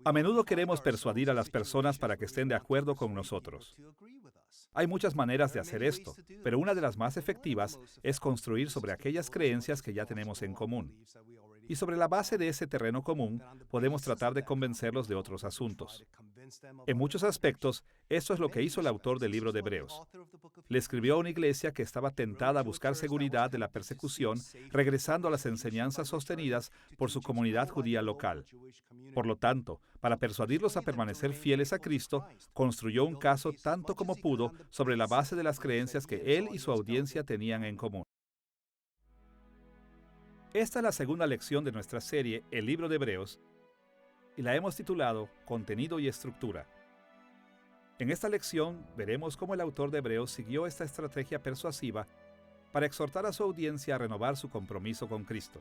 A menudo queremos persuadir a las personas para que estén de acuerdo con nosotros. Hay muchas maneras de hacer esto, pero una de las más efectivas es construir sobre aquellas creencias que ya tenemos en común. Y sobre la base de ese terreno común, podemos tratar de convencerlos de otros asuntos. En muchos aspectos, esto es lo que hizo el autor del libro de Hebreos. Le escribió a una iglesia que estaba tentada a buscar seguridad de la persecución, regresando a las enseñanzas sostenidas por su comunidad judía local. Por lo tanto, para persuadirlos a permanecer fieles a Cristo, construyó un caso tanto como pudo sobre la base de las creencias que él y su audiencia tenían en común. Esta es la segunda lección de nuestra serie, El libro de Hebreos, y la hemos titulado Contenido y Estructura. En esta lección veremos cómo el autor de Hebreos siguió esta estrategia persuasiva para exhortar a su audiencia a renovar su compromiso con Cristo.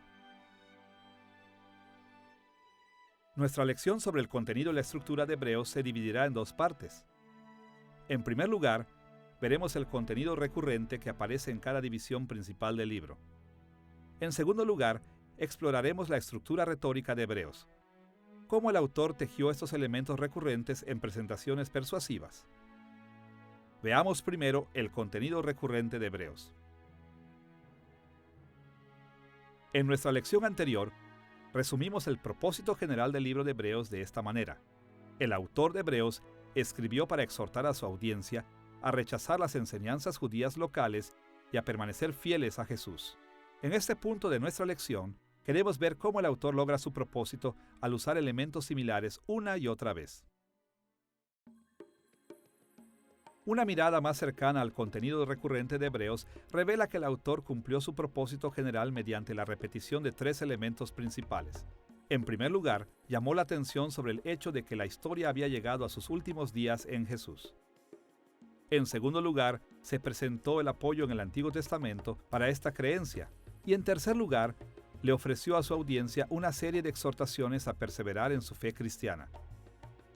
Nuestra lección sobre el contenido y la estructura de Hebreos se dividirá en dos partes. En primer lugar, veremos el contenido recurrente que aparece en cada división principal del libro. En segundo lugar, exploraremos la estructura retórica de Hebreos. Cómo el autor tejió estos elementos recurrentes en presentaciones persuasivas. Veamos primero el contenido recurrente de Hebreos. En nuestra lección anterior, resumimos el propósito general del libro de Hebreos de esta manera. El autor de Hebreos escribió para exhortar a su audiencia a rechazar las enseñanzas judías locales y a permanecer fieles a Jesús. En este punto de nuestra lección, queremos ver cómo el autor logra su propósito al usar elementos similares una y otra vez. Una mirada más cercana al contenido recurrente de Hebreos revela que el autor cumplió su propósito general mediante la repetición de tres elementos principales. En primer lugar, llamó la atención sobre el hecho de que la historia había llegado a sus últimos días en Jesús. En segundo lugar, se presentó el apoyo en el Antiguo Testamento para esta creencia. Y en tercer lugar, le ofreció a su audiencia una serie de exhortaciones a perseverar en su fe cristiana.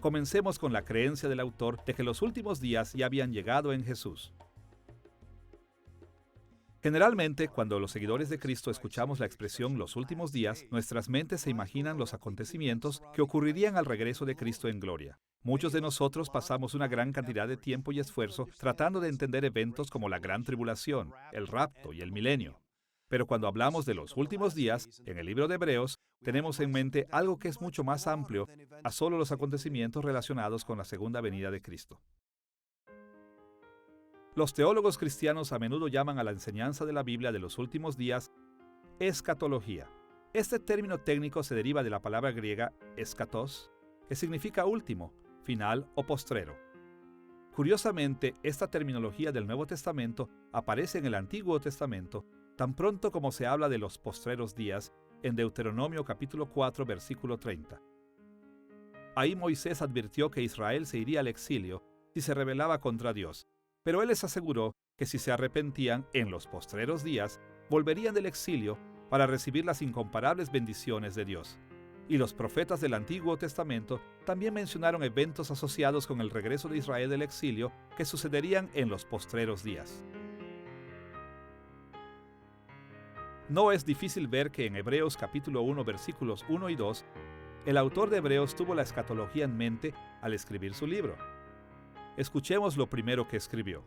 Comencemos con la creencia del autor de que los últimos días ya habían llegado en Jesús. Generalmente, cuando los seguidores de Cristo escuchamos la expresión los últimos días, nuestras mentes se imaginan los acontecimientos que ocurrirían al regreso de Cristo en gloria. Muchos de nosotros pasamos una gran cantidad de tiempo y esfuerzo tratando de entender eventos como la Gran Tribulación, el rapto y el milenio. Pero cuando hablamos de los últimos días, en el libro de Hebreos, tenemos en mente algo que es mucho más amplio a solo los acontecimientos relacionados con la segunda venida de Cristo. Los teólogos cristianos a menudo llaman a la enseñanza de la Biblia de los últimos días escatología. Este término técnico se deriva de la palabra griega eschatos, que significa último, final o postrero. Curiosamente, esta terminología del Nuevo Testamento aparece en el Antiguo Testamento tan pronto como se habla de los postreros días en Deuteronomio capítulo 4, versículo 30. Ahí Moisés advirtió que Israel se iría al exilio si se rebelaba contra Dios, pero él les aseguró que si se arrepentían en los postreros días, volverían del exilio para recibir las incomparables bendiciones de Dios. Y los profetas del Antiguo Testamento también mencionaron eventos asociados con el regreso de Israel del exilio que sucederían en los postreros días. No es difícil ver que en Hebreos capítulo 1, versículos 1 y 2, el autor de Hebreos tuvo la escatología en mente al escribir su libro. Escuchemos lo primero que escribió.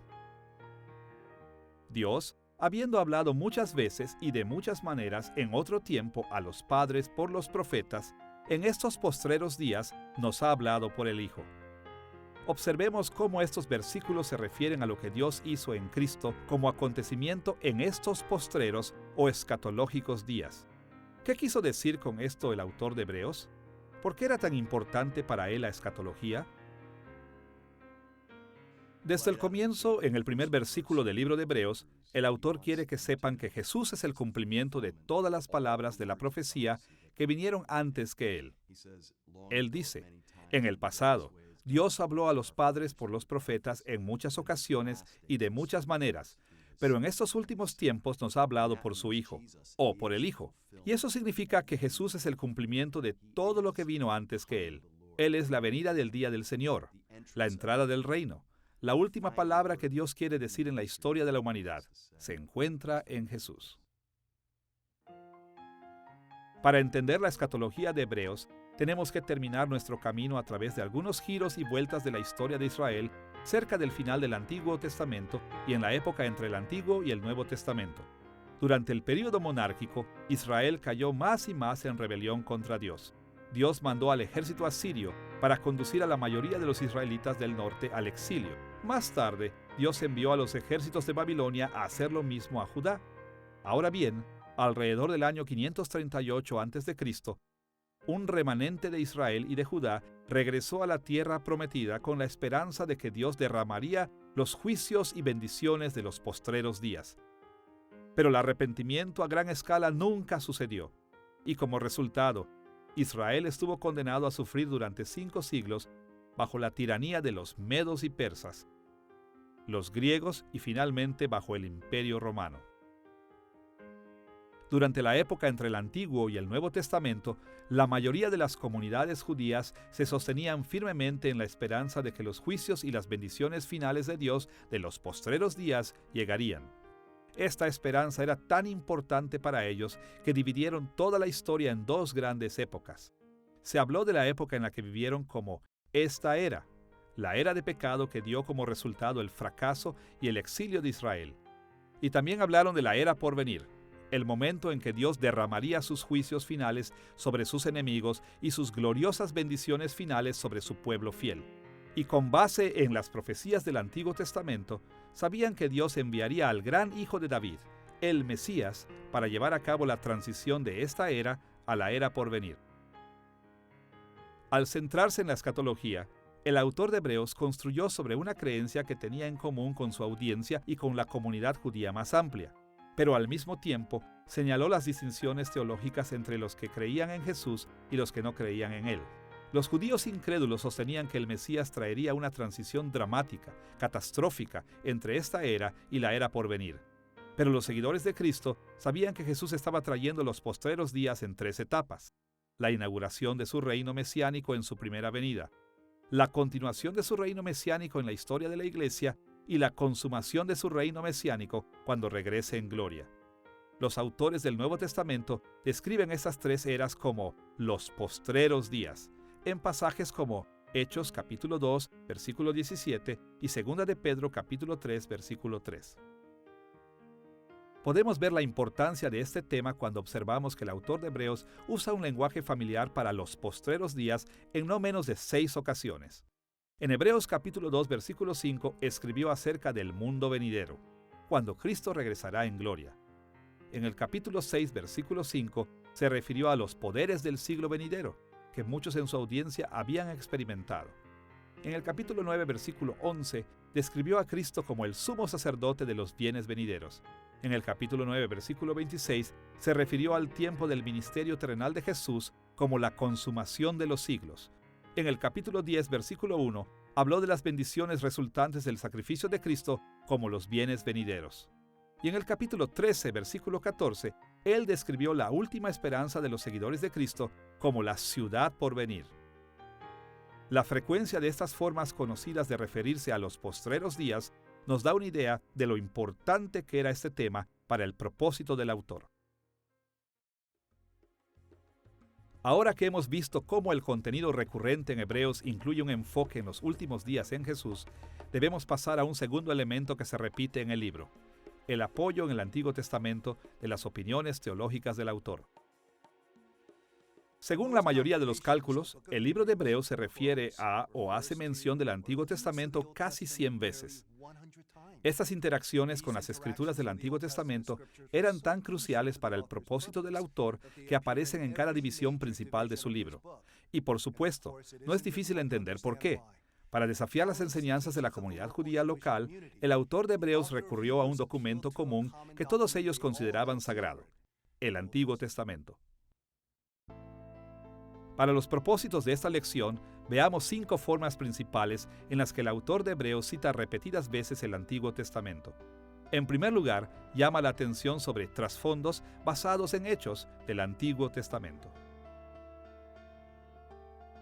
Dios, habiendo hablado muchas veces y de muchas maneras en otro tiempo a los padres por los profetas, en estos postreros días nos ha hablado por el Hijo. Observemos cómo estos versículos se refieren a lo que Dios hizo en Cristo como acontecimiento en estos postreros o escatológicos días. ¿Qué quiso decir con esto el autor de Hebreos? ¿Por qué era tan importante para él la escatología? Desde el comienzo, en el primer versículo del libro de Hebreos, el autor quiere que sepan que Jesús es el cumplimiento de todas las palabras de la profecía que vinieron antes que él. Él dice, en el pasado, Dios habló a los padres por los profetas en muchas ocasiones y de muchas maneras, pero en estos últimos tiempos nos ha hablado por su Hijo, o por el Hijo. Y eso significa que Jesús es el cumplimiento de todo lo que vino antes que Él. Él es la venida del día del Señor, la entrada del reino. La última palabra que Dios quiere decir en la historia de la humanidad se encuentra en Jesús. Para entender la escatología de Hebreos, tenemos que terminar nuestro camino a través de algunos giros y vueltas de la historia de Israel cerca del final del Antiguo Testamento y en la época entre el Antiguo y el Nuevo Testamento. Durante el período monárquico, Israel cayó más y más en rebelión contra Dios. Dios mandó al ejército asirio para conducir a la mayoría de los israelitas del norte al exilio. Más tarde, Dios envió a los ejércitos de Babilonia a hacer lo mismo a Judá. Ahora bien, alrededor del año 538 a.C., un remanente de Israel y de Judá regresó a la tierra prometida con la esperanza de que Dios derramaría los juicios y bendiciones de los postreros días. Pero el arrepentimiento a gran escala nunca sucedió, y como resultado, Israel estuvo condenado a sufrir durante 5 siglos bajo la tiranía de los medos y persas, los griegos y finalmente bajo el Imperio Romano. Durante la época entre el Antiguo y el Nuevo Testamento, la mayoría de las comunidades judías se sostenían firmemente en la esperanza de que los juicios y las bendiciones finales de Dios de los postreros días llegarían. Esta esperanza era tan importante para ellos que dividieron toda la historia en 2 grandes épocas. Se habló de la época en la que vivieron como esta era, la era de pecado que dio como resultado el fracaso y el exilio de Israel. Y también hablaron de la era por venir, el momento en que Dios derramaría sus juicios finales sobre sus enemigos y sus gloriosas bendiciones finales sobre su pueblo fiel. Y con base en las profecías del Antiguo Testamento, sabían que Dios enviaría al gran hijo de David, el Mesías, para llevar a cabo la transición de esta era a la era por venir. Al centrarse en la escatología, el autor de Hebreos construyó sobre una creencia que tenía en común con su audiencia y con la comunidad judía más amplia, pero al mismo tiempo señaló las distinciones teológicas entre los que creían en Jesús y los que no creían en él. Los judíos incrédulos sostenían que el Mesías traería una transición dramática, catastrófica, entre esta era y la era por venir. Pero los seguidores de Cristo sabían que Jesús estaba trayendo los postreros días en 3 etapas: la inauguración de su reino mesiánico en su primera venida, la continuación de su reino mesiánico en la historia de la Iglesia y la consumación de su reino mesiánico cuando regrese en gloria. Los autores del Nuevo Testamento describen estas 3 eras como los postreros días, en pasajes como Hechos capítulo 2, versículo 17 y 2 de Pedro capítulo 3, versículo 3. Podemos ver la importancia de este tema cuando observamos que el autor de Hebreos usa un lenguaje familiar para los postreros días en no menos de 6 ocasiones. En Hebreos capítulo 2, versículo 5, escribió acerca del mundo venidero, cuando Cristo regresará en gloria. En el capítulo 6, versículo 5, se refirió a los poderes del siglo venidero, que muchos en su audiencia habían experimentado. En el capítulo 9, versículo 11, describió a Cristo como el sumo sacerdote de los bienes venideros. En el capítulo 9, versículo 26, se refirió al tiempo del ministerio terrenal de Jesús como la consumación de los siglos. En el capítulo 10, versículo 1, habló de las bendiciones resultantes del sacrificio de Cristo como los bienes venideros. Y en el capítulo 13, versículo 14, él describió la última esperanza de los seguidores de Cristo como la ciudad por venir. La frecuencia de estas formas conocidas de referirse a los postreros días nos da una idea de lo importante que era este tema para el propósito del autor. Ahora que hemos visto cómo el contenido recurrente en Hebreos incluye un enfoque en los últimos días en Jesús, debemos pasar a un segundo elemento que se repite en el libro: el apoyo en el Antiguo Testamento de las opiniones teológicas del autor. Según la mayoría de los cálculos, el libro de Hebreos se refiere a o hace mención del Antiguo Testamento casi 100 veces. Estas interacciones con las escrituras del Antiguo Testamento eran tan cruciales para el propósito del autor que aparecen en cada división principal de su libro. Y por supuesto, no es difícil entender por qué. Para desafiar las enseñanzas de la comunidad judía local, el autor de Hebreos recurrió a un documento común que todos ellos consideraban sagrado: el Antiguo Testamento. Para los propósitos de esta lección, veamos 5 formas principales en las que el autor de Hebreos cita repetidas veces el Antiguo Testamento. En primer lugar, llama la atención sobre trasfondos basados en hechos del Antiguo Testamento.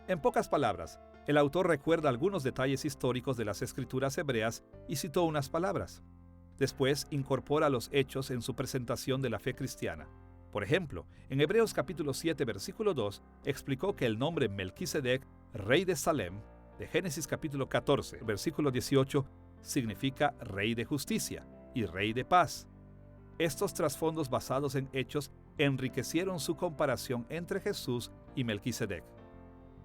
En pocas palabras, el autor recuerda algunos detalles históricos de las escrituras hebreas y citó unas palabras. Después incorpora los hechos en su presentación de la fe cristiana. Por ejemplo, en Hebreos capítulo 7, versículo 2, explicó que el nombre Melquisedec, rey de Salem, de Génesis capítulo 14, versículo 18, significa rey de justicia y rey de paz. Estos trasfondos basados en hechos enriquecieron su comparación entre Jesús y Melquisedec.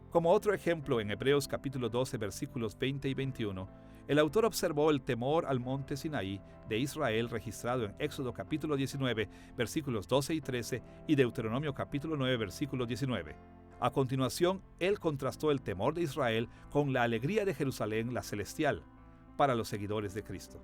Como otro ejemplo, en Hebreos capítulo 12, versículos 20 y 21, el autor observó el temor al monte Sinaí de Israel registrado en Éxodo capítulo 19, versículos 12 y 13 y Deuteronomio capítulo 9, versículo 19. A continuación, él contrastó el temor de Israel con la alegría de Jerusalén, la celestial, para los seguidores de Cristo.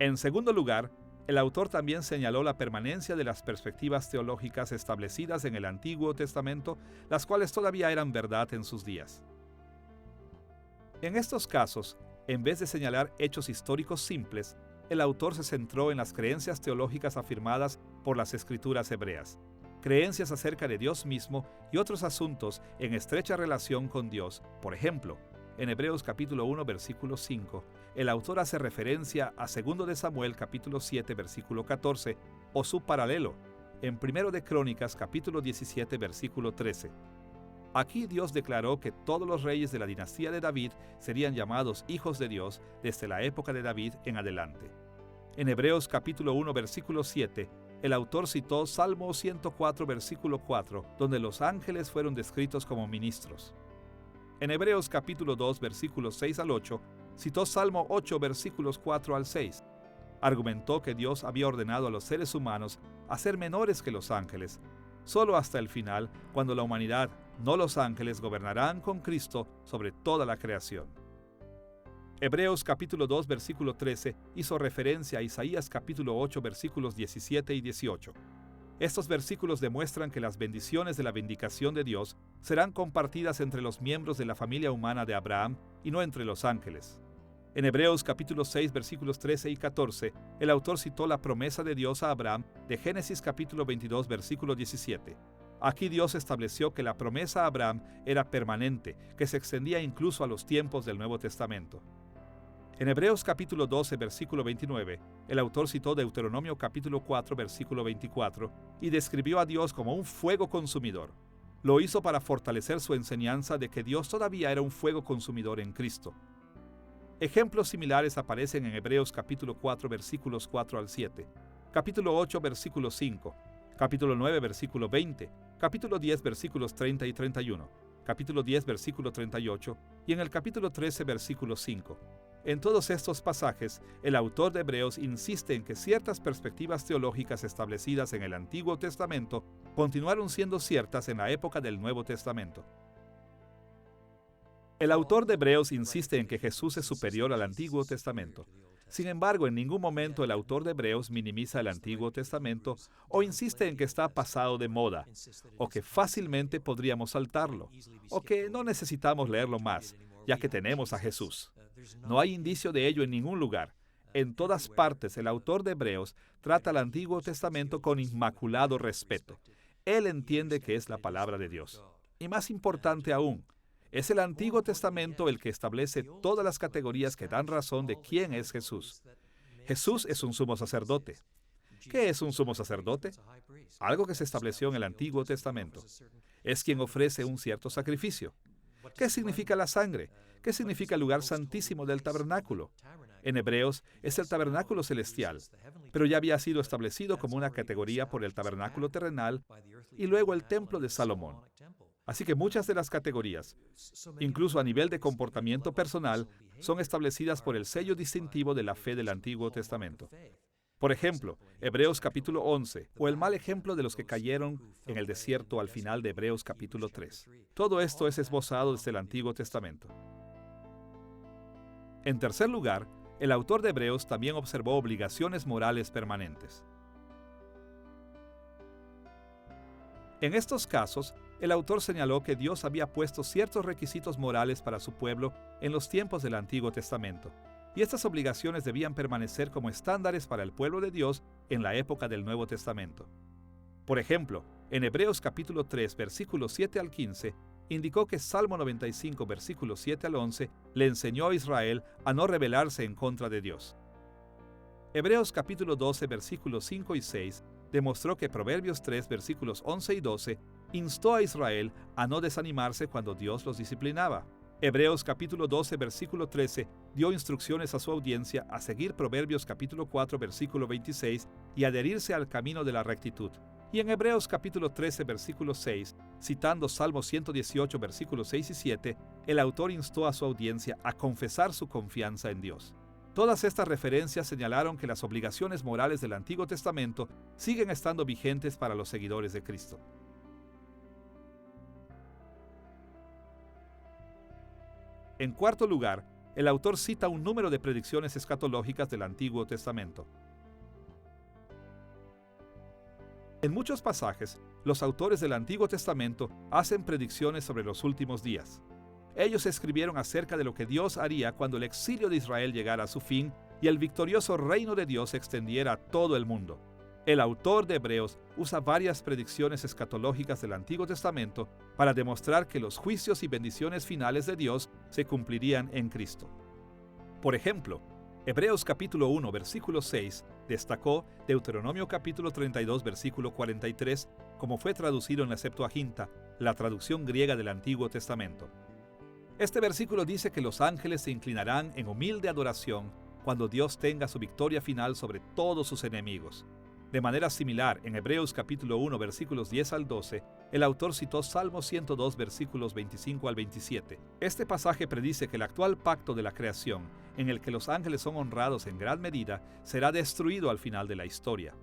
En segundo lugar, el autor también señaló la permanencia de las perspectivas teológicas establecidas en el Antiguo Testamento, las cuales todavía eran verdad en sus días. En estos casos, en vez de señalar hechos históricos simples, el autor se centró en las creencias teológicas afirmadas por las Escrituras hebreas, creencias acerca de Dios mismo y otros asuntos en estrecha relación con Dios. Por ejemplo, en Hebreos capítulo 1, versículo 5, el autor hace referencia a 2 de Samuel capítulo 7, versículo 14, o su paralelo, en 1 de Crónicas capítulo 17, versículo 13. Aquí Dios declaró que todos los reyes de la dinastía de David serían llamados hijos de Dios desde la época de David en adelante. En Hebreos capítulo 1, versículo 7, el autor citó Salmo 104, versículo 4, donde los ángeles fueron descritos como ministros. En Hebreos capítulo 2, versículos 6 al 8, citó Salmo 8, versículos 4 al 6. Argumentó que Dios había ordenado a los seres humanos a ser menores que los ángeles, solo hasta el final, cuando la humanidad, no los ángeles, gobernarán con Cristo sobre toda la creación. Hebreos capítulo 2, versículo 13 hizo referencia a Isaías capítulo 8, versículos 17 y 18. Estos versículos demuestran que las bendiciones de la vindicación de Dios serán compartidas entre los miembros de la familia humana de Abraham y no entre los ángeles. En Hebreos capítulo 6, versículos 13 y 14, el autor citó la promesa de Dios a Abraham de Génesis capítulo 22, versículo 17. Aquí Dios estableció que la promesa a Abraham era permanente, que se extendía incluso a los tiempos del Nuevo Testamento. En Hebreos capítulo 12, versículo 29, el autor citó Deuteronomio capítulo 4, versículo 24, y describió a Dios como un fuego consumidor. Lo hizo para fortalecer su enseñanza de que Dios todavía era un fuego consumidor en Cristo. Ejemplos similares aparecen en Hebreos capítulo 4, versículos 4 al 7, capítulo 8, versículo 5, capítulo 9, versículo 20, capítulo 10, versículos 30 y 31, capítulo 10, versículo 38, y en el capítulo 13, versículo 5. En todos estos pasajes, el autor de Hebreos insiste en que ciertas perspectivas teológicas establecidas en el Antiguo Testamento continuaron siendo ciertas en la época del Nuevo Testamento. El autor de Hebreos insiste en que Jesús es superior al Antiguo Testamento. Sin embargo, en ningún momento el autor de Hebreos minimiza el Antiguo Testamento o insiste en que está pasado de moda, o que fácilmente podríamos saltarlo, o que no necesitamos leerlo más, ya que tenemos a Jesús. No hay indicio de ello en ningún lugar. En todas partes, el autor de Hebreos trata el Antiguo Testamento con inmaculado respeto. Él entiende que es la palabra de Dios. Y más importante aún, es el Antiguo Testamento el que establece todas las categorías que dan razón de quién es Jesús. Jesús es un sumo sacerdote. ¿Qué es un sumo sacerdote? Algo que se estableció en el Antiguo Testamento. Es quien ofrece un cierto sacrificio. ¿Qué significa la sangre? ¿Qué significa el lugar santísimo del tabernáculo? En Hebreos es el tabernáculo celestial, pero ya había sido establecido como una categoría por el tabernáculo terrenal y luego el templo de Salomón. Así que muchas de las categorías, incluso a nivel de comportamiento personal, son establecidas por el sello distintivo de la fe del Antiguo Testamento. Por ejemplo, Hebreos capítulo 11, o el mal ejemplo de los que cayeron en el desierto al final de Hebreos capítulo 3. Todo esto es esbozado desde el Antiguo Testamento. En tercer lugar, el autor de Hebreos también observó obligaciones morales permanentes. En estos casos, el autor señaló que Dios había puesto ciertos requisitos morales para su pueblo en los tiempos del Antiguo Testamento, y estas obligaciones debían permanecer como estándares para el pueblo de Dios en la época del Nuevo Testamento. Por ejemplo, en Hebreos capítulo 3, versículos 7 al 15, indicó que Salmo 95, versículos 7 al 11, le enseñó a Israel a no rebelarse en contra de Dios. Hebreos capítulo 12, versículos 5 y 6 demostró que Proverbios 3, versículos 11 y 12 instó a Israel a no desanimarse cuando Dios los disciplinaba. Hebreos capítulo 12, versículo 13 dio instrucciones a su audiencia a seguir Proverbios capítulo 4, versículo 26 y adherirse al camino de la rectitud. Y en Hebreos capítulo 13, versículo 6, citando Salmo 118, versículos 6 y 7, el autor instó a su audiencia a confesar su confianza en Dios. Todas estas referencias señalaron que las obligaciones morales del Antiguo Testamento siguen estando vigentes para los seguidores de Cristo. En cuarto lugar, el autor cita un número de predicciones escatológicas del Antiguo Testamento. En muchos pasajes, los autores del Antiguo Testamento hacen predicciones sobre los últimos días. Ellos escribieron acerca de lo que Dios haría cuando el exilio de Israel llegara a su fin y el victorioso reino de Dios se extendiera a todo el mundo. El autor de Hebreos usa varias predicciones escatológicas del Antiguo Testamento para demostrar que los juicios y bendiciones finales de Dios se cumplirían en Cristo. Por ejemplo, Hebreos capítulo 1, versículo 6 destacó Deuteronomio capítulo 32, versículo 43, como fue traducido en la Septuaginta, la traducción griega del Antiguo Testamento. Este versículo dice que los ángeles se inclinarán en humilde adoración cuando Dios tenga su victoria final sobre todos sus enemigos. De manera similar, en Hebreos capítulo 1, versículos 10 al 12, el autor citó Salmo 102, versículos 25 al 27. Este pasaje predice que el actual pacto de la creación, en el que los ángeles son honrados en gran medida, será destruido al final de la historia.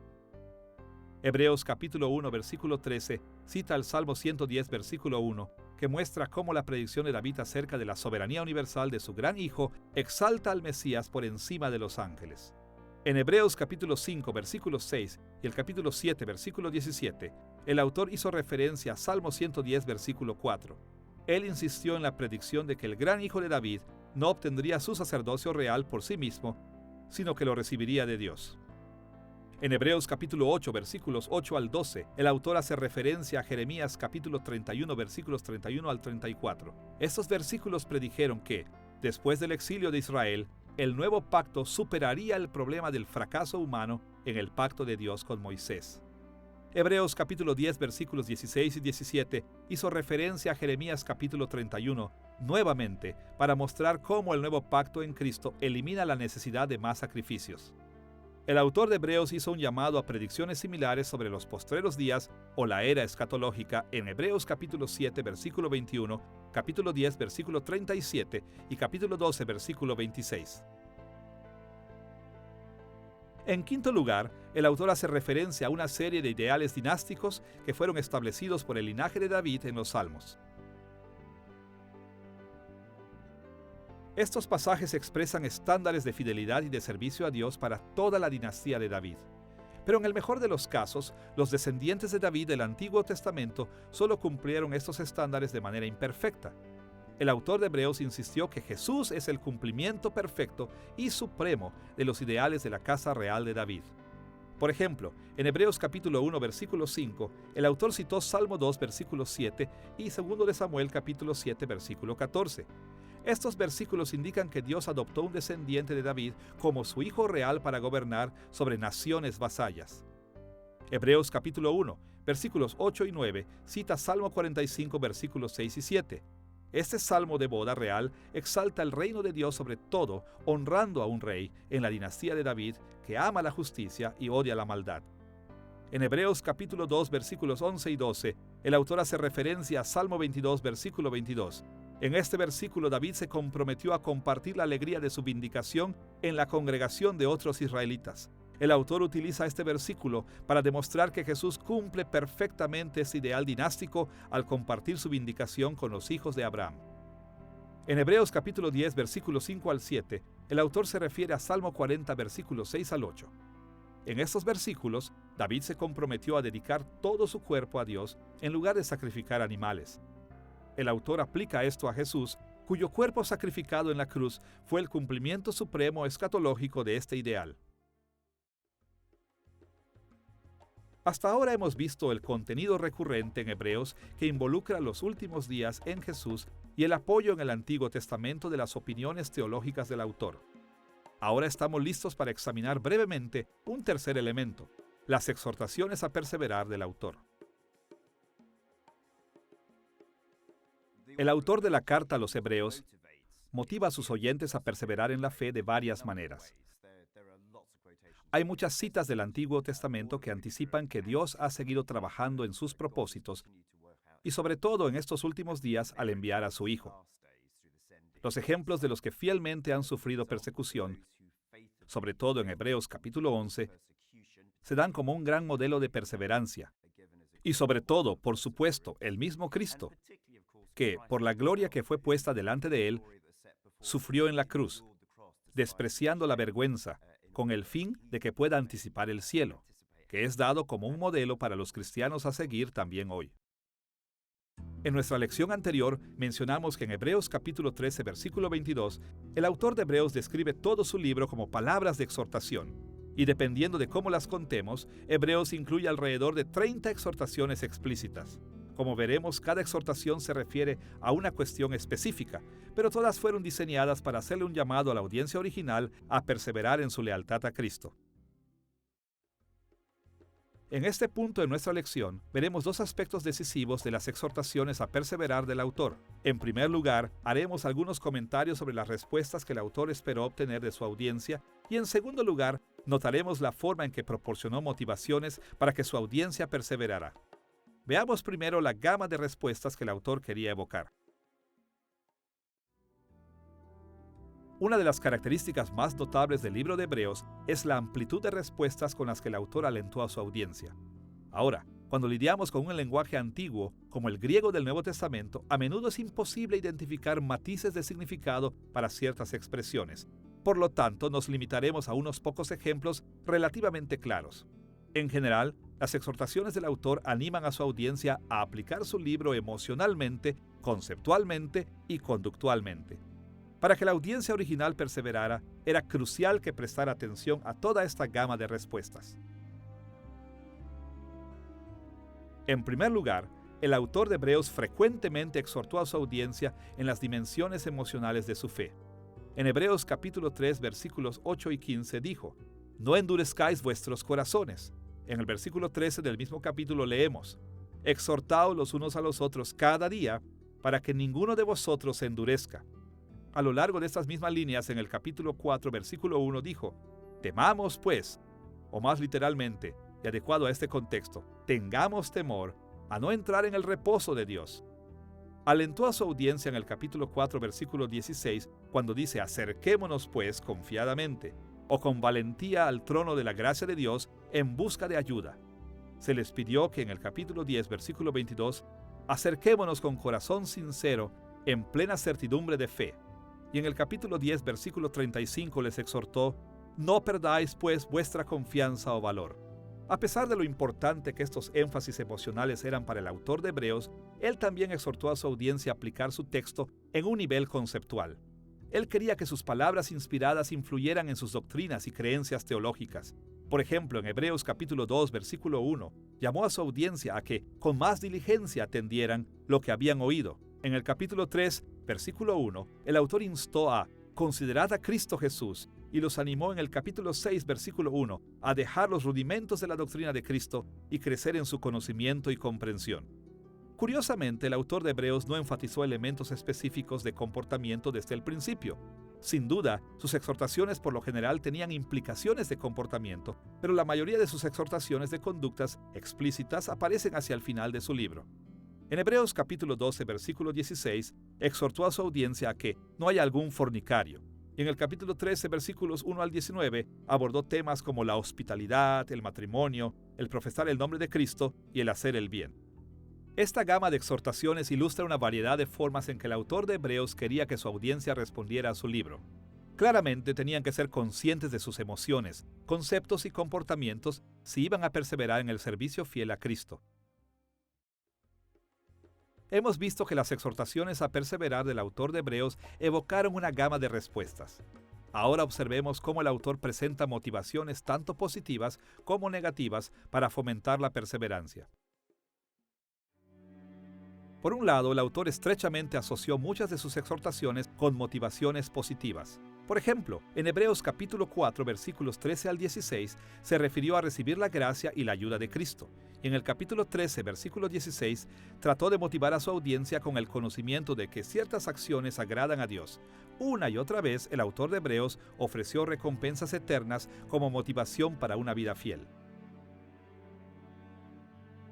Hebreos capítulo 1, versículo 13, cita el Salmo 110, versículo 1, que muestra cómo la predicción de David acerca de la soberanía universal de su gran hijo exalta al Mesías por encima de los ángeles. En Hebreos capítulo 5, versículo 6 y el capítulo 7, versículo 17, el autor hizo referencia a Salmo 110, versículo 4. Él insistió en la predicción de que el gran hijo de David no obtendría su sacerdocio real por sí mismo, sino que lo recibiría de Dios. En Hebreos capítulo 8, versículos 8 al 12, el autor hace referencia a Jeremías capítulo 31, versículos 31 al 34. Estos versículos predijeron que, después del exilio de Israel, el nuevo pacto superaría el problema del fracaso humano en el pacto de Dios con Moisés. Hebreos capítulo 10, versículos 16 y 17 hizo referencia a Jeremías capítulo 31, nuevamente, para mostrar cómo el nuevo pacto en Cristo elimina la necesidad de más sacrificios. El autor de Hebreos hizo un llamado a predicciones similares sobre los postreros días o la era escatológica en Hebreos capítulo 7, versículo 21, capítulo 10, versículo 37 y capítulo 12, versículo 26. En quinto lugar, el autor hace referencia a una serie de ideales dinásticos que fueron establecidos por el linaje de David en los Salmos. Estos pasajes expresan estándares de fidelidad y de servicio a Dios para toda la dinastía de David. Pero en el mejor de los casos, los descendientes de David del Antiguo Testamento solo cumplieron estos estándares de manera imperfecta. El autor de Hebreos insistió que Jesús es el cumplimiento perfecto y supremo de los ideales de la casa real de David. Por ejemplo, en Hebreos capítulo 1, versículo 5, el autor citó Salmo 2, versículo 7 y 2 de Samuel capítulo 7, versículo 14. Estos versículos indican que Dios adoptó un descendiente de David como su hijo real para gobernar sobre naciones vasallas. Hebreos capítulo 1, versículos 8 y 9, cita Salmo 45, versículos 6 y 7. Este salmo de boda real exalta el reino de Dios sobre todo, honrando a un rey en la dinastía de David que ama la justicia y odia la maldad. En Hebreos capítulo 2, versículos 11 y 12, el autor hace referencia a Salmo 22, versículo 22. En este versículo David se comprometió a compartir la alegría de su vindicación en la congregación de otros israelitas. El autor utiliza este versículo para demostrar que Jesús cumple perfectamente ese ideal dinástico al compartir su vindicación con los hijos de Abraham. En Hebreos capítulo 10, versículos 5 al 7, el autor se refiere a Salmo 40, versículos 6 al 8. En estos versículos, David se comprometió a dedicar todo su cuerpo a Dios en lugar de sacrificar animales. El autor aplica esto a Jesús, cuyo cuerpo sacrificado en la cruz fue el cumplimiento supremo escatológico de este ideal. Hasta ahora hemos visto el contenido recurrente en Hebreos que involucra los últimos días en Jesús y el apoyo en el Antiguo Testamento de las opiniones teológicas del autor. Ahora estamos listos para examinar brevemente un tercer elemento, las exhortaciones a perseverar del autor. El autor de la carta a los Hebreos motiva a sus oyentes a perseverar en la fe de varias maneras. Hay muchas citas del Antiguo Testamento que anticipan que Dios ha seguido trabajando en sus propósitos y sobre todo en estos últimos días al enviar a su Hijo. Los ejemplos de los que fielmente han sufrido persecución, sobre todo en Hebreos capítulo 11, se dan como un gran modelo de perseverancia. Y sobre todo, por supuesto, el mismo Cristo, que, por la gloria que fue puesta delante de él, sufrió en la cruz, despreciando la vergüenza, con el fin de que pueda anticipar el cielo, que es dado como un modelo para los cristianos a seguir también hoy. En nuestra lección anterior mencionamos que en Hebreos capítulo 13, versículo 22, el autor de Hebreos describe todo su libro como palabras de exhortación, y dependiendo de cómo las contemos, Hebreos incluye alrededor de 30 exhortaciones explícitas. Como veremos, cada exhortación se refiere a una cuestión específica, pero todas fueron diseñadas para hacerle un llamado a la audiencia original a perseverar en su lealtad a Cristo. En este punto de nuestra lección, veremos dos aspectos decisivos de las exhortaciones a perseverar del autor. En primer lugar, haremos algunos comentarios sobre las respuestas que el autor esperó obtener de su audiencia, y en segundo lugar, notaremos la forma en que proporcionó motivaciones para que su audiencia perseverara. Veamos primero la gama de respuestas que el autor quería evocar. Una de las características más notables del libro de Hebreos es la amplitud de respuestas con las que el autor alentó a su audiencia. Ahora, cuando lidiamos con un lenguaje antiguo, como el griego del Nuevo Testamento, a menudo es imposible identificar matices de significado para ciertas expresiones. Por lo tanto, nos limitaremos a unos pocos ejemplos relativamente claros. En general, las exhortaciones del autor animan a su audiencia a aplicar su libro emocionalmente, conceptualmente y conductualmente. Para que la audiencia original perseverara, era crucial que prestara atención a toda esta gama de respuestas. En primer lugar, el autor de Hebreos frecuentemente exhortó a su audiencia en las dimensiones emocionales de su fe. En Hebreos capítulo 3, versículos 8 y 15 dijo: «No endurezcáis vuestros corazones». En el versículo 13 del mismo capítulo leemos: «Exhortaos los unos a los otros cada día, para que ninguno de vosotros se endurezca». A lo largo de estas mismas líneas, en el capítulo 4, versículo 1 dijo: «Temamos pues», o más literalmente, y adecuado a este contexto, tengamos temor a no entrar en el reposo de Dios. Alentó a su audiencia en el capítulo 4, versículo 16, cuando dice: «Acerquémonos pues confiadamente, o con valentía al trono de la gracia de Dios en busca de ayuda». Se les pidió que en el capítulo 10, versículo 22, acerquémonos con corazón sincero, en plena certidumbre de fe. Y en el capítulo 10, versículo 35 les exhortó: «No perdáis pues vuestra confianza o valor». A pesar de lo importante que estos énfasis emocionales eran para el autor de Hebreos, él también exhortó a su audiencia a aplicar su texto en un nivel conceptual. Él quería que sus palabras inspiradas influyeran en sus doctrinas y creencias teológicas. Por ejemplo, en Hebreos capítulo 2, versículo 1, llamó a su audiencia a que con más diligencia atendieran lo que habían oído. En el capítulo 3, versículo 1, el autor instó a «Considerad a Cristo Jesús», y los animó en el capítulo 6, versículo 1, a dejar los rudimentos de la doctrina de Cristo y crecer en su conocimiento y comprensión. Curiosamente, el autor de Hebreos no enfatizó elementos específicos de comportamiento desde el principio. Sin duda, sus exhortaciones por lo general tenían implicaciones de comportamiento, pero la mayoría de sus exhortaciones de conductas explícitas aparecen hacia el final de su libro. En Hebreos capítulo 12, versículo 16, exhortó a su audiencia a que no haya algún fornicario. Y en el capítulo 13, versículos 1 al 19, abordó temas como la hospitalidad, el matrimonio, el profesar el nombre de Cristo y el hacer el bien. Esta gama de exhortaciones ilustra una variedad de formas en que el autor de Hebreos quería que su audiencia respondiera a su libro. Claramente tenían que ser conscientes de sus emociones, conceptos y comportamientos si iban a perseverar en el servicio fiel a Cristo. Hemos visto que las exhortaciones a perseverar del autor de Hebreos evocaron una gama de respuestas. Ahora observemos cómo el autor presenta motivaciones tanto positivas como negativas para fomentar la perseverancia. Por un lado, el autor estrechamente asoció muchas de sus exhortaciones con motivaciones positivas. Por ejemplo, en Hebreos capítulo 4, versículos 13 al 16, se refirió a recibir la gracia y la ayuda de Cristo. Y en el capítulo 13, versículo 16, trató de motivar a su audiencia con el conocimiento de que ciertas acciones agradan a Dios. Una y otra vez, el autor de Hebreos ofreció recompensas eternas como motivación para una vida fiel.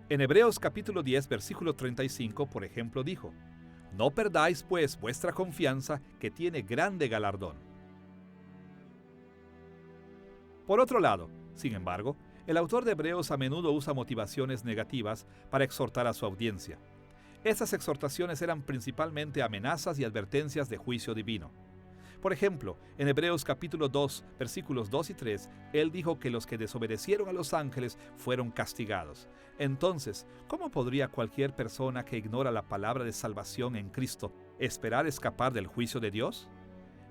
En Hebreos capítulo 10, versículo 35, por ejemplo, dijo: «No perdáis, pues, vuestra confianza, que tiene grande galardón». Por otro lado, sin embargo, el autor de Hebreos a menudo usa motivaciones negativas para exhortar a su audiencia. Estas exhortaciones eran principalmente amenazas y advertencias de juicio divino. Por ejemplo, en Hebreos capítulo 2, versículos 2 y 3, él dijo que los que desobedecieron a los ángeles fueron castigados. Entonces, ¿cómo podría cualquier persona que ignora la palabra de salvación en Cristo esperar escapar del juicio de Dios?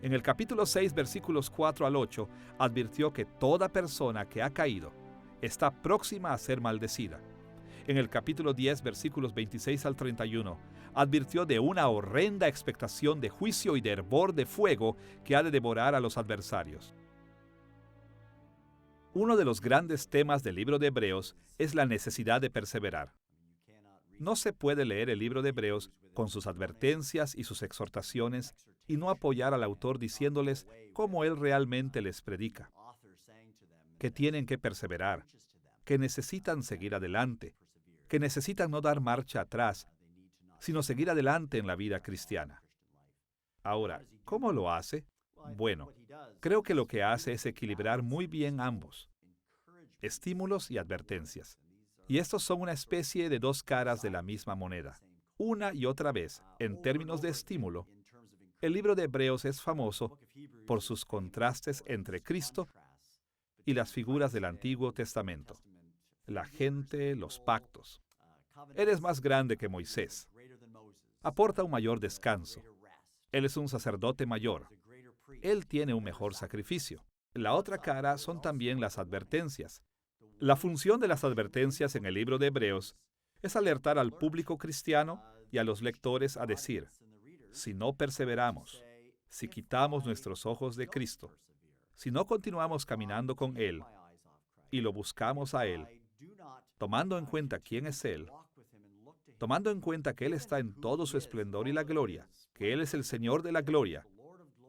En el capítulo 6, versículos 4 al 8, advirtió que toda persona que ha caído está próxima a ser maldecida. En el capítulo 10, versículos 26 al 31, advirtió de una horrenda expectación de juicio y de hervor de fuego que ha de devorar a los adversarios. Uno de los grandes temas del libro de Hebreos es la necesidad de perseverar. No se puede leer el libro de Hebreos con sus advertencias y sus exhortaciones y no apoyar al autor diciéndoles cómo él realmente les predica, que tienen que perseverar, que necesitan seguir adelante, que necesitan no dar marcha atrás, sino seguir adelante en la vida cristiana. Ahora, ¿cómo lo hace? Bueno, creo que lo que hace es equilibrar muy bien ambos, estímulos y advertencias. Y estos son una especie de dos caras de la misma moneda. Una y otra vez, en términos de estímulo, el libro de Hebreos es famoso por sus contrastes entre Cristo y las figuras del Antiguo Testamento, la gente, los pactos. Él es más grande que Moisés. Aporta un mayor descanso. Él es un sacerdote mayor. Él tiene un mejor sacrificio. La otra cara son también las advertencias. La función de las advertencias en el libro de Hebreos es alertar al público cristiano y a los lectores a decir: si no perseveramos, si quitamos nuestros ojos de Cristo, si no continuamos caminando con Él y lo buscamos a Él, tomando en cuenta quién es Él, tomando en cuenta que Él está en todo su esplendor y la gloria, que Él es el Señor de la gloria,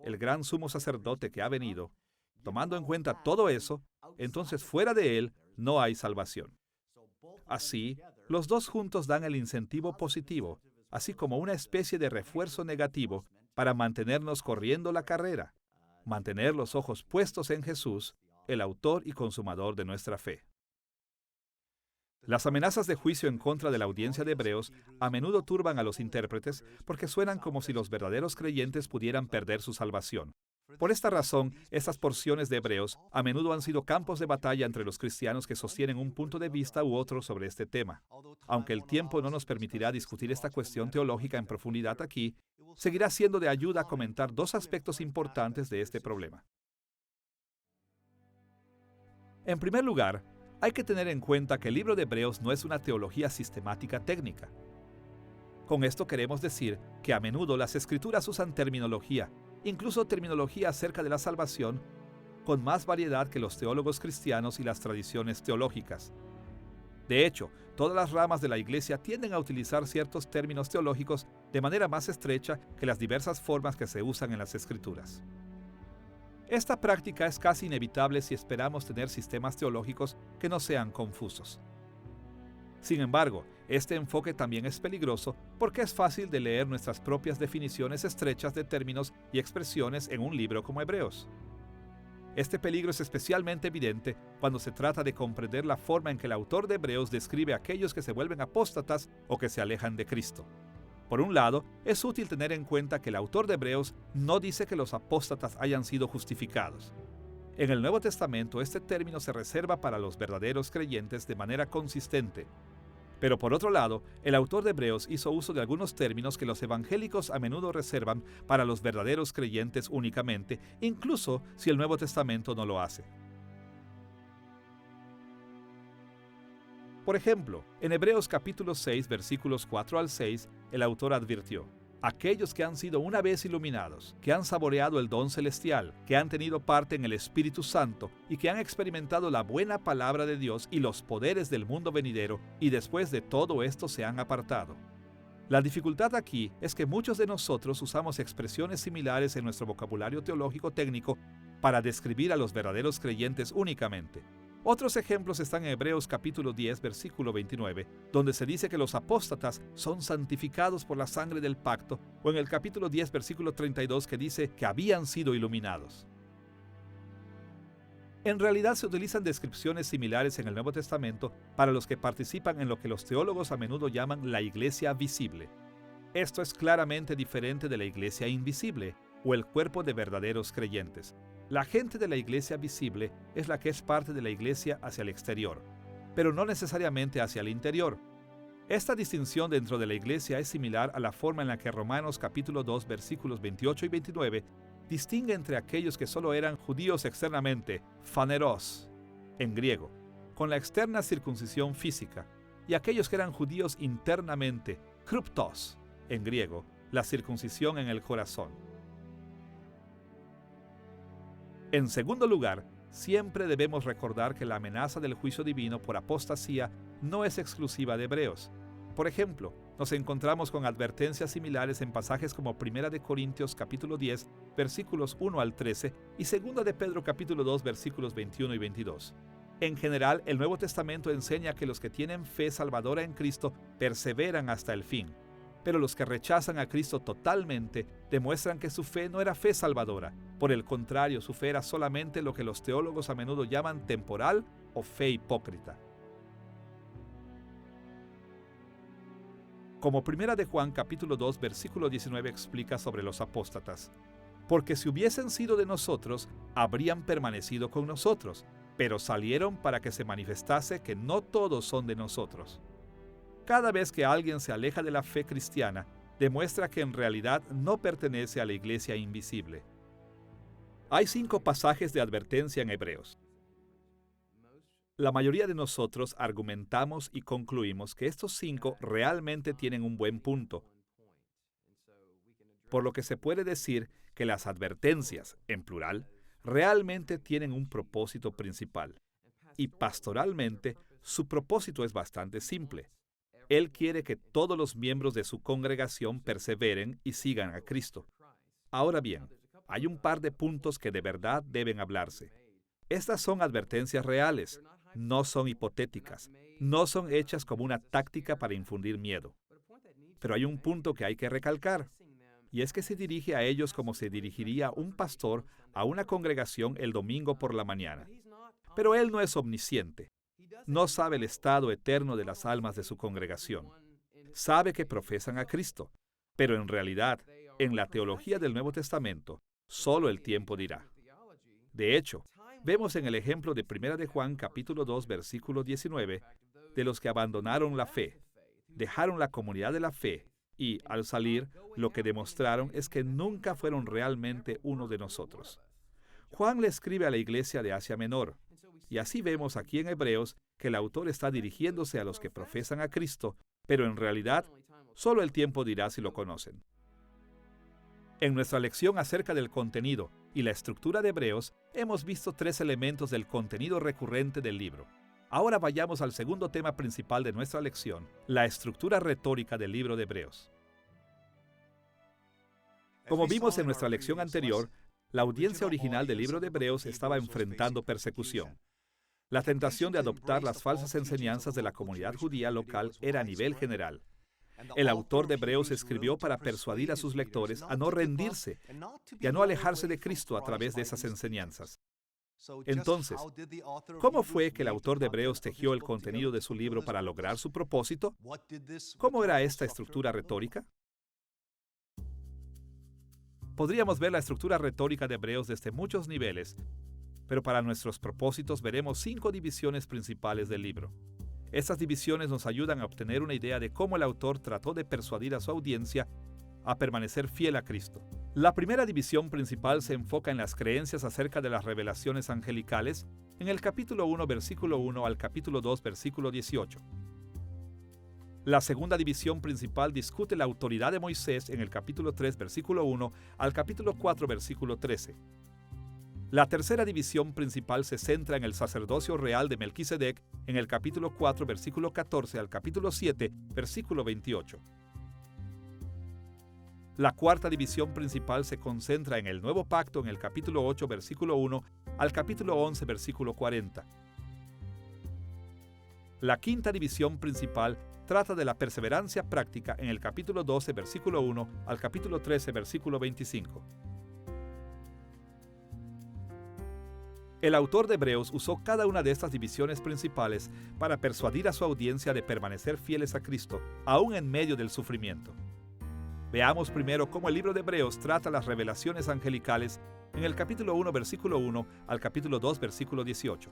el gran sumo sacerdote que ha venido, tomando en cuenta todo eso, entonces fuera de Él no hay salvación. Así, los dos juntos dan el incentivo positivo, así como una especie de refuerzo negativo para mantenernos corriendo la carrera, mantener los ojos puestos en Jesús, el autor y consumador de nuestra fe. Las amenazas de juicio en contra de la audiencia de Hebreos a menudo turban a los intérpretes porque suenan como si los verdaderos creyentes pudieran perder su salvación. Por esta razón, estas porciones de Hebreos a menudo han sido campos de batalla entre los cristianos que sostienen un punto de vista u otro sobre este tema. Aunque el tiempo no nos permitirá discutir esta cuestión teológica en profundidad aquí, seguirá siendo de ayuda a comentar dos aspectos importantes de este problema. En primer lugar, hay que tener en cuenta que el libro de Hebreos no es una teología sistemática técnica. Con esto queremos decir que a menudo las Escrituras usan terminología, incluso terminología acerca de la salvación, con más variedad que los teólogos cristianos y las tradiciones teológicas. De hecho, todas las ramas de la Iglesia tienden a utilizar ciertos términos teológicos de manera más estrecha que las diversas formas que se usan en las Escrituras. Esta práctica es casi inevitable si esperamos tener sistemas teológicos que no sean confusos. Sin embargo, este enfoque también es peligroso porque es fácil de leer nuestras propias definiciones estrechas de términos y expresiones en un libro como Hebreos. Este peligro es especialmente evidente cuando se trata de comprender la forma en que el autor de Hebreos describe a aquellos que se vuelven apóstatas o que se alejan de Cristo. Por un lado, es útil tener en cuenta que el autor de Hebreos no dice que los apóstatas hayan sido justificados. En el Nuevo Testamento, este término se reserva para los verdaderos creyentes de manera consistente. Pero por otro lado, el autor de Hebreos hizo uso de algunos términos que los evangélicos a menudo reservan para los verdaderos creyentes únicamente, incluso si el Nuevo Testamento no lo hace. Por ejemplo, en Hebreos capítulo 6, versículos 4 al 6, el autor advirtió: aquellos que han sido una vez iluminados, que han saboreado el don celestial, que han tenido parte en el Espíritu Santo y que han experimentado la buena palabra de Dios y los poderes del mundo venidero, y después de todo esto se han apartado. La dificultad aquí es que muchos de nosotros usamos expresiones similares en nuestro vocabulario teológico técnico para describir a los verdaderos creyentes únicamente. Otros ejemplos están en Hebreos capítulo 10, versículo 29, donde se dice que los apóstatas son santificados por la sangre del pacto, o en el capítulo 10, versículo 32, que dice que habían sido iluminados. En realidad se utilizan descripciones similares en el Nuevo Testamento para los que participan en lo que los teólogos a menudo llaman la iglesia visible. Esto es claramente diferente de la iglesia invisible, o el cuerpo de verdaderos creyentes. La gente de la iglesia visible es la que es parte de la iglesia hacia el exterior, pero no necesariamente hacia el interior. Esta distinción dentro de la iglesia es similar a la forma en la que Romanos capítulo 2 versículos 28 y 29 distingue entre aquellos que solo eran judíos externamente, phaneros, en griego, con la externa circuncisión física, y aquellos que eran judíos internamente, kruptos, en griego, la circuncisión en el corazón. En segundo lugar, siempre debemos recordar que la amenaza del juicio divino por apostasía no es exclusiva de Hebreos. Por ejemplo, nos encontramos con advertencias similares en pasajes como 1 de Corintios capítulo 10, versículos 1 al 13 y 2 de Pedro capítulo 2, versículos 21 y 22. En general, el Nuevo Testamento enseña que los que tienen fe salvadora en Cristo perseveran hasta el fin. Pero los que rechazan a Cristo totalmente demuestran que su fe no era fe salvadora. Por el contrario, su fe era solamente lo que los teólogos a menudo llaman temporal o fe hipócrita. Como 1 de Juan capítulo 2 versículo 19 explica sobre los apóstatas: porque si hubiesen sido de nosotros, habrían permanecido con nosotros, pero salieron para que se manifestase que no todos son de nosotros. Cada vez que alguien se aleja de la fe cristiana, demuestra que en realidad no pertenece a la iglesia invisible. Hay 5 pasajes de advertencia en Hebreos. La mayoría de nosotros argumentamos y concluimos que estos 5 realmente tienen un buen punto, por lo que se puede decir que las advertencias, en plural, realmente tienen un propósito principal. Y pastoralmente, su propósito es bastante simple. Él quiere que todos los miembros de su congregación perseveren y sigan a Cristo. Ahora bien, hay un par de puntos que de verdad deben hablarse. Estas son advertencias reales, no son hipotéticas, no son hechas como una táctica para infundir miedo. Pero hay un punto que hay que recalcar, y es que se dirige a ellos como se dirigiría un pastor a una congregación el domingo por la mañana. Pero él no es omnisciente. No sabe el estado eterno de las almas de su congregación. Sabe que profesan a Cristo, pero en realidad, en la teología del Nuevo Testamento, solo el tiempo dirá. De hecho, vemos en el ejemplo de 1 de Juan capítulo 2 versículo 19 de los que abandonaron la fe, dejaron la comunidad de la fe y, al salir, lo que demostraron es que nunca fueron realmente uno de nosotros. Juan le escribe a la iglesia de Asia Menor, y así vemos aquí en Hebreos que el autor está dirigiéndose a los que profesan a Cristo, pero en realidad, solo el tiempo dirá si lo conocen. En nuestra lección acerca del contenido y la estructura de Hebreos, hemos visto 3 elementos del contenido recurrente del libro. Ahora vayamos al segundo tema principal de nuestra lección, la estructura retórica del libro de Hebreos. Como vimos en nuestra lección anterior, la audiencia original del libro de Hebreos estaba enfrentando persecución. La tentación de adoptar las falsas enseñanzas de la comunidad judía local era a nivel general. El autor de Hebreos escribió para persuadir a sus lectores a no rendirse y a no alejarse de Cristo a través de esas enseñanzas. Entonces, ¿cómo fue que el autor de Hebreos tejió el contenido de su libro para lograr su propósito? ¿Cómo era esta estructura retórica? Podríamos ver la estructura retórica de Hebreos desde muchos niveles, pero para nuestros propósitos veremos 5 divisiones principales del libro. Estas divisiones nos ayudan a obtener una idea de cómo el autor trató de persuadir a su audiencia a permanecer fiel a Cristo. La primera división principal se enfoca en las creencias acerca de las revelaciones angelicales en el capítulo 1, versículo 1 al capítulo 2, versículo 18. La segunda división principal discute la autoridad de Moisés en el capítulo 3, versículo 1 al capítulo 4, versículo 13. La tercera división principal se centra en el sacerdocio real de Melquisedec en el capítulo 4, versículo 14 al capítulo 7, versículo 28. La cuarta división principal se concentra en el nuevo pacto en el capítulo 8, versículo 1 al capítulo 11, versículo 40. La quinta división principal trata de la perseverancia práctica en el capítulo 12, versículo 1 al capítulo 13, versículo 25. El autor de Hebreos usó cada una de estas divisiones principales para persuadir a su audiencia de permanecer fieles a Cristo, aún en medio del sufrimiento. Veamos primero cómo el libro de Hebreos trata las revelaciones angelicales en el capítulo 1, versículo 1 al capítulo 2, versículo 18.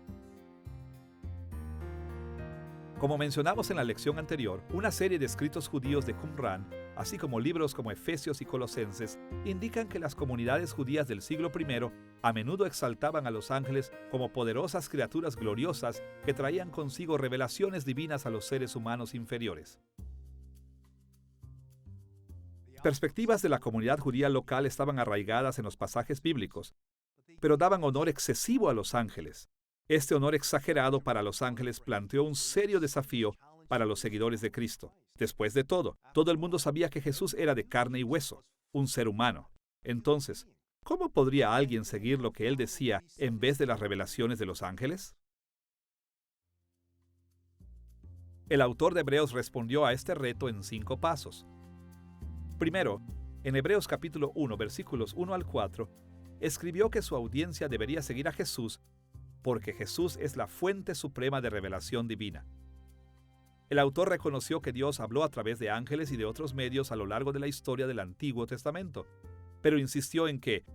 Como mencionamos en la lección anterior, una serie de escritos judíos de Qumran, así como libros como Efesios y Colosenses, indican que las comunidades judías del siglo I a menudo exaltaban a los ángeles como poderosas criaturas gloriosas que traían consigo revelaciones divinas a los seres humanos inferiores. Perspectivas de la comunidad judía local estaban arraigadas en los pasajes bíblicos, pero daban honor excesivo a los ángeles. Este honor exagerado para los ángeles planteó un serio desafío para los seguidores de Cristo. Después de todo el mundo sabía que Jesús era de carne y hueso, un ser humano. Entonces, ¿cómo podría alguien seguir lo que él decía en vez de las revelaciones de los ángeles? El autor de Hebreos respondió a este reto en 5 pasos. Primero, en Hebreos capítulo 1, versículos 1 al 4, escribió que su audiencia debería seguir a Jesús porque Jesús es la fuente suprema de revelación divina. El autor reconoció que Dios habló a través de ángeles y de otros medios a lo largo de la historia del Antiguo Testamento, pero insistió en que,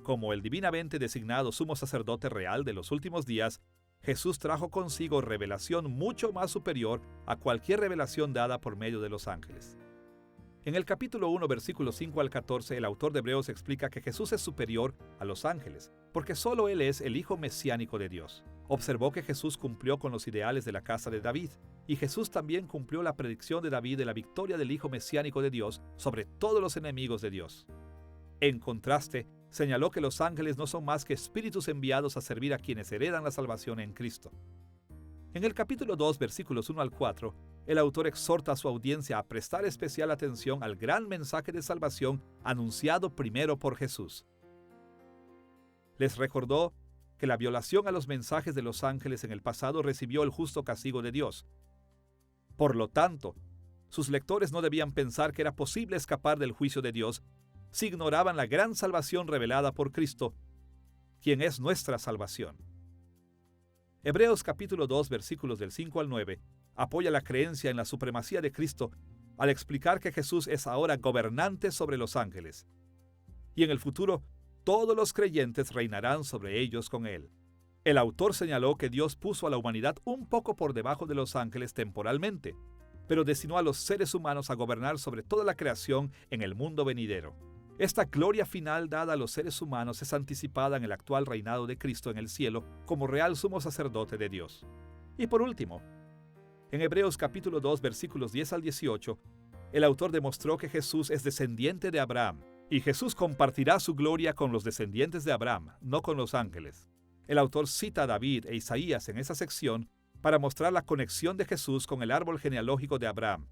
como el divinamente designado sumo sacerdote real de los últimos días, Jesús trajo consigo revelación mucho más superior a cualquier revelación dada por medio de los ángeles. En el capítulo 1, versículos 5 al 14, el autor de Hebreos explica que Jesús es superior a los ángeles, porque solo Él es el Hijo mesiánico de Dios. Observó que Jesús cumplió con los ideales de la casa de David, y Jesús también cumplió la predicción de David de la victoria del Hijo mesiánico de Dios sobre todos los enemigos de Dios. En contraste, señaló que los ángeles no son más que espíritus enviados a servir a quienes heredan la salvación en Cristo. En el capítulo 2, versículos 1 al 4, el autor exhorta a su audiencia a prestar especial atención al gran mensaje de salvación anunciado primero por Jesús. Les recordó que la violación a los mensajes de los ángeles en el pasado recibió el justo castigo de Dios. Por lo tanto, sus lectores no debían pensar que era posible escapar del juicio de Dios si ignoraban la gran salvación revelada por Cristo, quien es nuestra salvación. Hebreos capítulo 2, versículos del 5 al 9, apoya la creencia en la supremacía de Cristo al explicar que Jesús es ahora gobernante sobre los ángeles. Y en el futuro, todos los creyentes reinarán sobre ellos con Él. El autor señaló que Dios puso a la humanidad un poco por debajo de los ángeles temporalmente, pero destinó a los seres humanos a gobernar sobre toda la creación en el mundo venidero. Esta gloria final dada a los seres humanos es anticipada en el actual reinado de Cristo en el cielo como real sumo sacerdote de Dios. Y por último, en Hebreos capítulo 2, versículos 10 al 18, el autor demostró que Jesús es descendiente de Abraham, y Jesús compartirá su gloria con los descendientes de Abraham, no con los ángeles. El autor cita a David e Isaías en esa sección para mostrar la conexión de Jesús con el árbol genealógico de Abraham.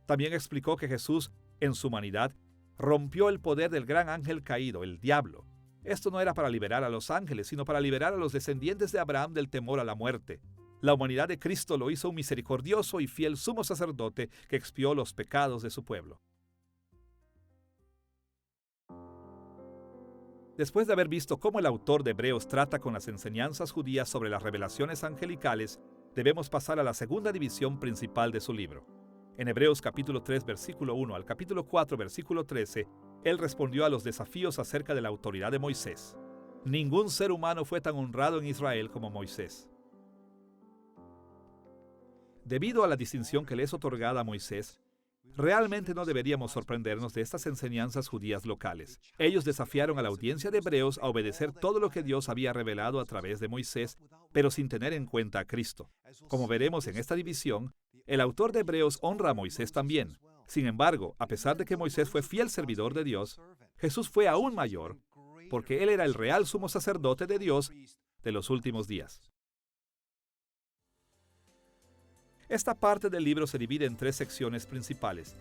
También explicó que Jesús, en su humanidad, rompió el poder del gran ángel caído, el diablo. Esto no era para liberar a los ángeles, sino para liberar a los descendientes de Abraham del temor a la muerte. La humanidad de Cristo lo hizo un misericordioso y fiel sumo sacerdote que expió los pecados de su pueblo. Después de haber visto cómo el autor de Hebreos trata con las enseñanzas judías sobre las revelaciones angelicales, debemos pasar a la segunda división principal de su libro. En Hebreos capítulo 3, versículo 1 al capítulo 4, versículo 13, él respondió a los desafíos acerca de la autoridad de Moisés. Ningún ser humano fue tan honrado en Israel como Moisés. Debido a la distinción que le es otorgada a Moisés, realmente no deberíamos sorprendernos de estas enseñanzas judías locales. Ellos desafiaron a la audiencia de Hebreos a obedecer todo lo que Dios había revelado a través de Moisés, pero sin tener en cuenta a Cristo. Como veremos en esta división, El autor de Hebreos honra a Moisés también. Sin embargo, a pesar de que Moisés fue fiel servidor de Dios, Jesús fue aún mayor, porque Él era el real sumo sacerdote de Dios de los últimos días. Esta parte del libro se divide en 3 secciones principales,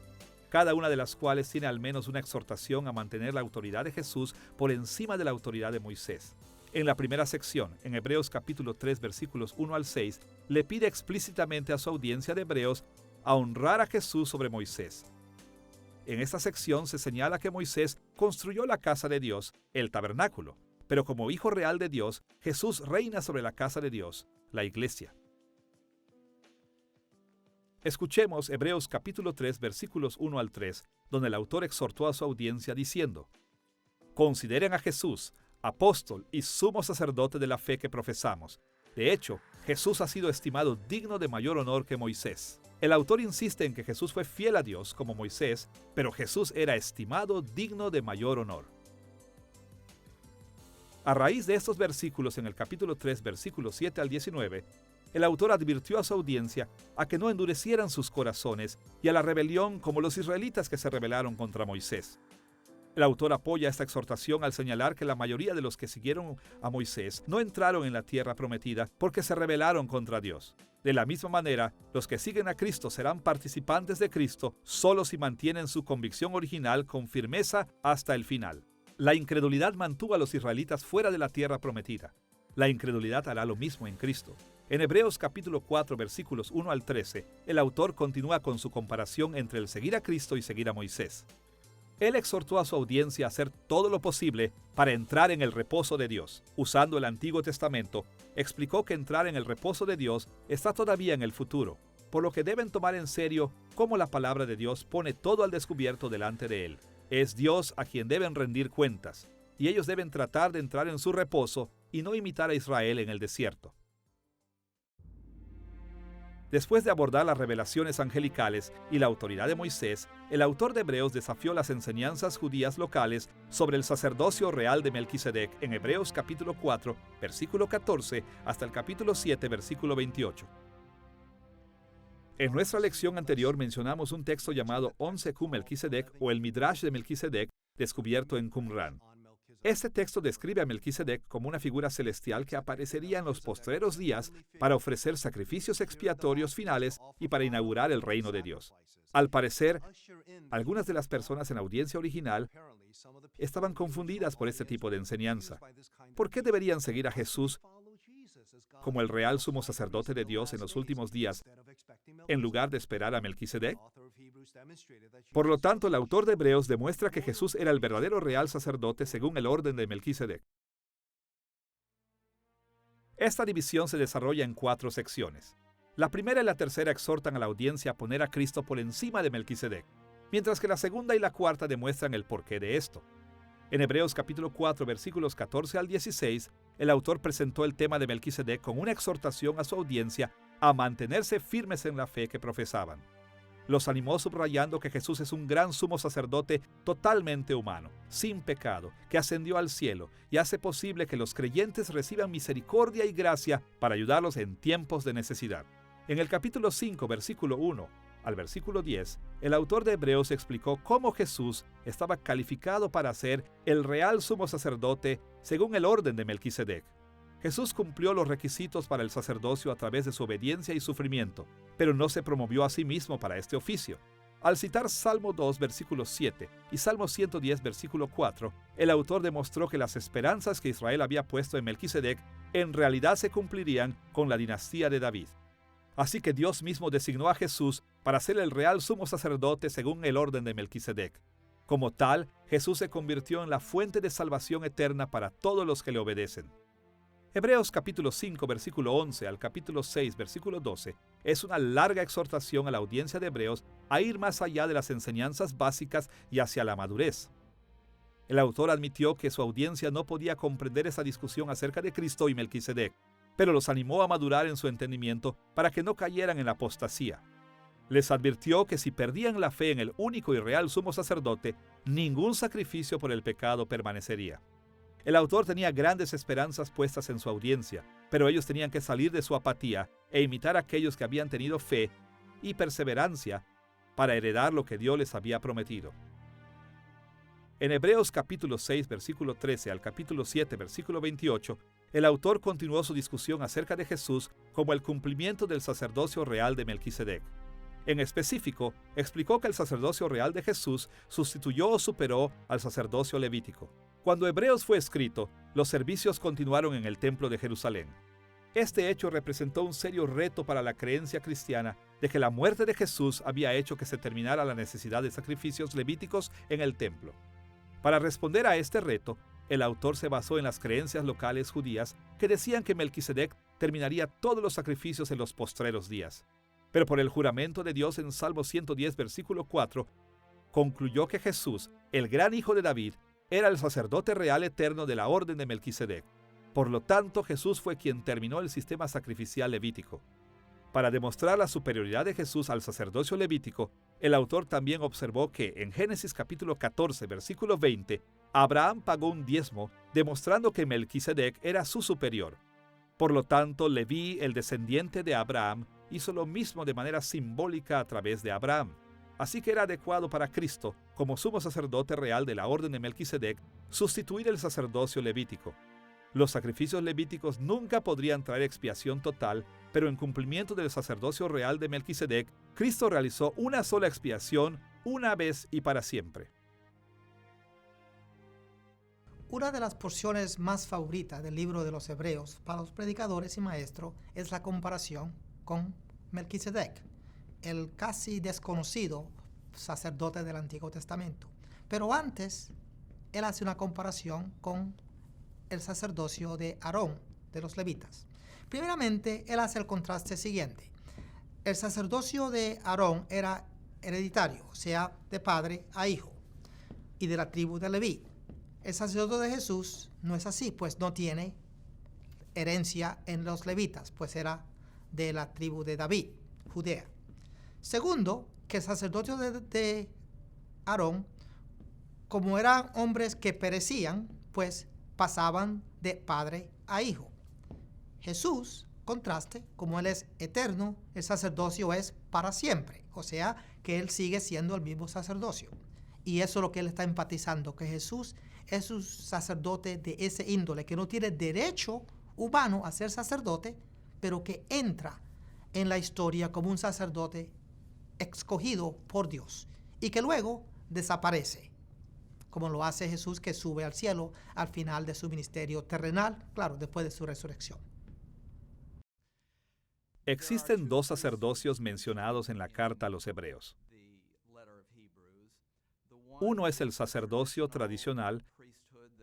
cada una de las cuales tiene al menos una exhortación a mantener la autoridad de Jesús por encima de la autoridad de Moisés. En la primera sección, en Hebreos capítulo 3, versículos 1 al 6, le pide explícitamente a su audiencia de hebreos a honrar a Jesús sobre Moisés. En esta sección se señala que Moisés construyó la casa de Dios, el tabernáculo, pero como hijo real de Dios, Jesús reina sobre la casa de Dios, la iglesia. Escuchemos Hebreos capítulo 3, versículos 1 al 3, donde el autor exhortó a su audiencia diciendo: Consideren a Jesús, apóstol y sumo sacerdote de la fe que profesamos. De hecho, Jesús ha sido estimado digno de mayor honor que Moisés. El autor insiste en que Jesús fue fiel a Dios como Moisés, pero Jesús era estimado digno de mayor honor. A raíz de estos versículos en el capítulo 3, versículos 7 al 19, el autor advirtió a su audiencia a que no endurecieran sus corazones y a la rebelión como los israelitas que se rebelaron contra Moisés. El autor apoya esta exhortación al señalar que la mayoría de los que siguieron a Moisés no entraron en la tierra prometida porque se rebelaron contra Dios. De la misma manera, los que siguen a Cristo serán participantes de Cristo solo si mantienen su convicción original con firmeza hasta el final. La incredulidad mantuvo a los israelitas fuera de la tierra prometida. La incredulidad hará lo mismo en Cristo. En Hebreos capítulo 4, versículos 1 al 13, el autor continúa con su comparación entre el seguir a Cristo y seguir a Moisés. Él exhortó a su audiencia a hacer todo lo posible para entrar en el reposo de Dios. Usando el Antiguo Testamento, explicó que entrar en el reposo de Dios está todavía en el futuro, por lo que deben tomar en serio cómo la palabra de Dios pone todo al descubierto delante de Él. Es Dios a quien deben rendir cuentas, y ellos deben tratar de entrar en su reposo y no imitar a Israel en el desierto. Después de abordar las revelaciones angelicales y la autoridad de Moisés, el autor de Hebreos desafió las enseñanzas judías locales sobre el sacerdocio real de Melquisedec en Hebreos capítulo 4, versículo 14, hasta el capítulo 7, versículo 28. En nuestra lección anterior mencionamos un texto llamado 11Q Melquisedec o el Midrash de Melquisedec, descubierto en Qumran. Este texto describe a Melquisedec como una figura celestial que aparecería en los postreros días para ofrecer sacrificios expiatorios finales y para inaugurar el reino de Dios. Al parecer, algunas de las personas en la audiencia original estaban confundidas por este tipo de enseñanza. ¿Por qué deberían seguir a Jesús como el real sumo sacerdote de Dios en los últimos días, en lugar de esperar a Melquisedec? Por lo tanto, el autor de Hebreos demuestra que Jesús era el verdadero real sacerdote según el orden de Melquisedec. Esta división se desarrolla en 4 secciones. La primera y la tercera exhortan a la audiencia a poner a Cristo por encima de Melquisedec, mientras que la segunda y la cuarta demuestran el porqué de esto. En Hebreos capítulo 4, versículos 14 al 16, el autor presentó el tema de Melquisedec con una exhortación a su audiencia a mantenerse firmes en la fe que profesaban. Los animó subrayando que Jesús es un gran sumo sacerdote totalmente humano, sin pecado, que ascendió al cielo y hace posible que los creyentes reciban misericordia y gracia para ayudarlos en tiempos de necesidad. En el capítulo 5, versículo 1 al versículo 10, el autor de Hebreos explicó cómo Jesús estaba calificado para ser el real sumo sacerdote según el orden de Melquisedec. Jesús cumplió los requisitos para el sacerdocio a través de su obediencia y sufrimiento, pero no se promovió a sí mismo para este oficio. Al citar Salmo 2, versículo 7 y Salmo 110, versículo 4, el autor demostró que las esperanzas que Israel había puesto en Melquisedec en realidad se cumplirían con la dinastía de David. Así que Dios mismo designó a Jesús para ser el real sumo sacerdote según el orden de Melquisedec. Como tal, Jesús se convirtió en la fuente de salvación eterna para todos los que le obedecen. Hebreos capítulo 5, versículo 11 al capítulo 6, versículo 12, es una larga exhortación a la audiencia de Hebreos a ir más allá de las enseñanzas básicas y hacia la madurez. El autor admitió que su audiencia no podía comprender esa discusión acerca de Cristo y Melquisedec, pero los animó a madurar en su entendimiento para que no cayeran en la apostasía. Les advirtió que si perdían la fe en el único y real sumo sacerdote, ningún sacrificio por el pecado permanecería. El autor tenía grandes esperanzas puestas en su audiencia, pero ellos tenían que salir de su apatía e imitar a aquellos que habían tenido fe y perseverancia para heredar lo que Dios les había prometido. En Hebreos capítulo 6, versículo 13 al capítulo 7, versículo 28, el autor continuó su discusión acerca de Jesús como el cumplimiento del sacerdocio real de Melquisedec. En específico, explicó que el sacerdocio real de Jesús sustituyó o superó al sacerdocio levítico. Cuando Hebreos fue escrito, los servicios continuaron en el templo de Jerusalén. Este hecho representó un serio reto para la creencia cristiana de que la muerte de Jesús había hecho que se terminara la necesidad de sacrificios levíticos en el templo. Para responder a este reto, el autor se basó en las creencias locales judías que decían que Melquisedec terminaría todos los sacrificios en los postreros días. Pero por el juramento de Dios en Salmo 110, versículo 4, concluyó que Jesús, el gran hijo de David, era el sacerdote real eterno de la orden de Melquisedec. Por lo tanto, Jesús fue quien terminó el sistema sacrificial levítico. Para demostrar la superioridad de Jesús al sacerdocio levítico, el autor también observó que en Génesis capítulo 14, versículo 20, Abraham pagó un diezmo, demostrando que Melquisedec era su superior. Por lo tanto, Leví, el descendiente de Abraham, hizo lo mismo de manera simbólica a través de Abraham. Así que era adecuado para Cristo, como sumo sacerdote real de la orden de Melquisedec, sustituir el sacerdocio levítico. Los sacrificios levíticos nunca podrían traer expiación total, pero en cumplimiento del sacerdocio real de Melquisedec, Cristo realizó una sola expiación, una vez y para siempre. Una de las porciones más favoritas del libro de los Hebreos para los predicadores y maestros es la comparación con Melquisedec, el casi desconocido sacerdote del Antiguo Testamento. Pero antes, él hace una comparación con el sacerdocio de Aarón, de los levitas. Primeramente, él hace el contraste siguiente. El sacerdocio de Aarón era hereditario, o sea, de padre a hijo, y de la tribu de Leví. El sacerdote de Jesús no es así, pues no tiene herencia en los levitas, pues era de la tribu de David, Judea. Segundo, que el sacerdocio de Aarón, como eran hombres que perecían, pues pasaban de padre a hijo. Jesús, contraste, como Él es eterno, el sacerdocio es para siempre, o sea, que Él sigue siendo el mismo sacerdocio. Y eso es lo que Él está enfatizando, que Jesús es un sacerdote de ese índole, que no tiene derecho humano a ser sacerdote, pero que entra en la historia como un sacerdote escogido por Dios y que luego desaparece, como lo hace Jesús, que sube al cielo al final de su ministerio terrenal, claro, después de su resurrección. Existen dos sacerdocios mencionados en la carta a los Hebreos. Uno es el sacerdocio tradicional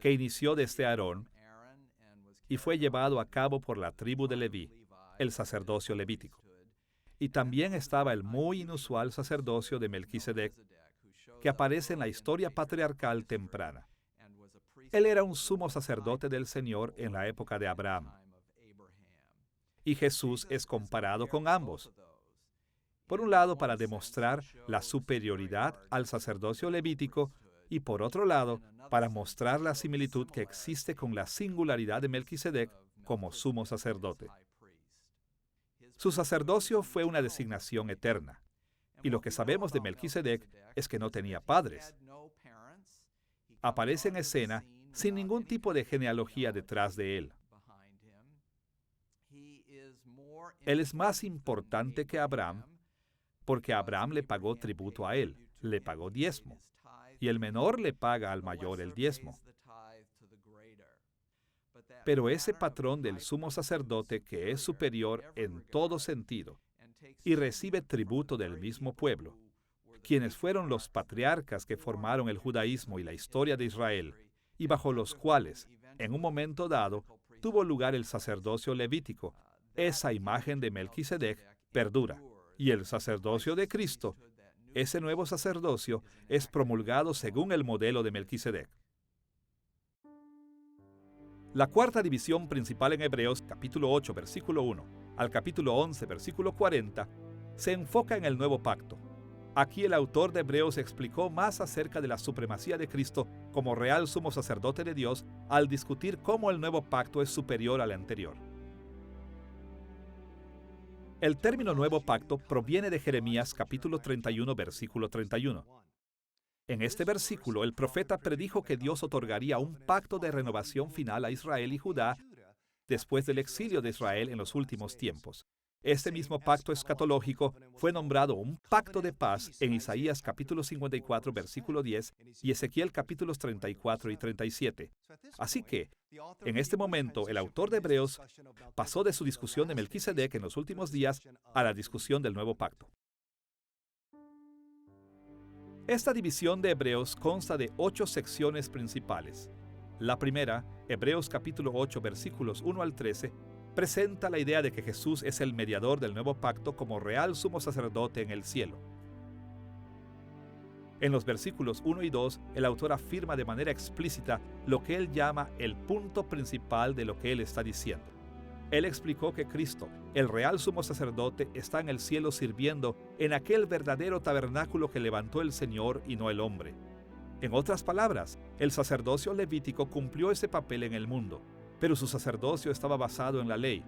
que inició desde Aarón y fue llevado a cabo por la tribu de Leví, el sacerdocio levítico. Y también estaba el muy inusual sacerdocio de Melquisedec, que aparece en la historia patriarcal temprana. Él era un sumo sacerdote del Señor en la época de Abraham. Y Jesús es comparado con ambos. Por un lado, para demostrar la superioridad al sacerdocio levítico, y por otro lado, para mostrar la similitud que existe con la singularidad de Melquisedec como sumo sacerdote. Su sacerdocio fue una designación eterna, y lo que sabemos de Melquisedec es que no tenía padres. Aparece en escena sin ningún tipo de genealogía detrás de él. Él es más importante que Abraham, porque Abraham le pagó tributo a él, le pagó diezmo, y el menor le paga al mayor el diezmo. Pero ese patrón del sumo sacerdote, que es superior en todo sentido y recibe tributo del mismo pueblo, quienes fueron los patriarcas que formaron el judaísmo y la historia de Israel, y bajo los cuales, en un momento dado, tuvo lugar el sacerdocio levítico, esa imagen de Melquisedec perdura, y el sacerdocio de Cristo, ese nuevo sacerdocio, es promulgado según el modelo de Melquisedec. La cuarta división principal en Hebreos, capítulo 8, versículo 1, al capítulo 11, versículo 40, se enfoca en el nuevo pacto. Aquí el autor de Hebreos explicó más acerca de la supremacía de Cristo como real sumo sacerdote de Dios al discutir cómo el nuevo pacto es superior al anterior. El término nuevo pacto proviene de Jeremías capítulo 31, versículo 31. En este versículo, el profeta predijo que Dios otorgaría un pacto de renovación final a Israel y Judá después del exilio de Israel en los últimos tiempos. Este mismo pacto escatológico fue nombrado un pacto de paz en Isaías capítulo 54, versículo 10 y Ezequiel capítulos 34 y 37. Así que, en este momento, el autor de Hebreos pasó de su discusión de Melquisedec en los últimos días a la discusión del nuevo pacto. Esta división de Hebreos consta de 8 secciones principales. La primera, Hebreos capítulo 8, versículos 1 al 13, presenta la idea de que Jesús es el mediador del nuevo pacto como real sumo sacerdote en el cielo. En los versículos 1 y 2, el autor afirma de manera explícita lo que él llama el punto principal de lo que él está diciendo. Él explicó que Cristo, el real sumo sacerdote, está en el cielo sirviendo en aquel verdadero tabernáculo que levantó el Señor y no el hombre. En otras palabras, el sacerdocio levítico cumplió ese papel en el mundo, pero su sacerdocio estaba basado en la ley.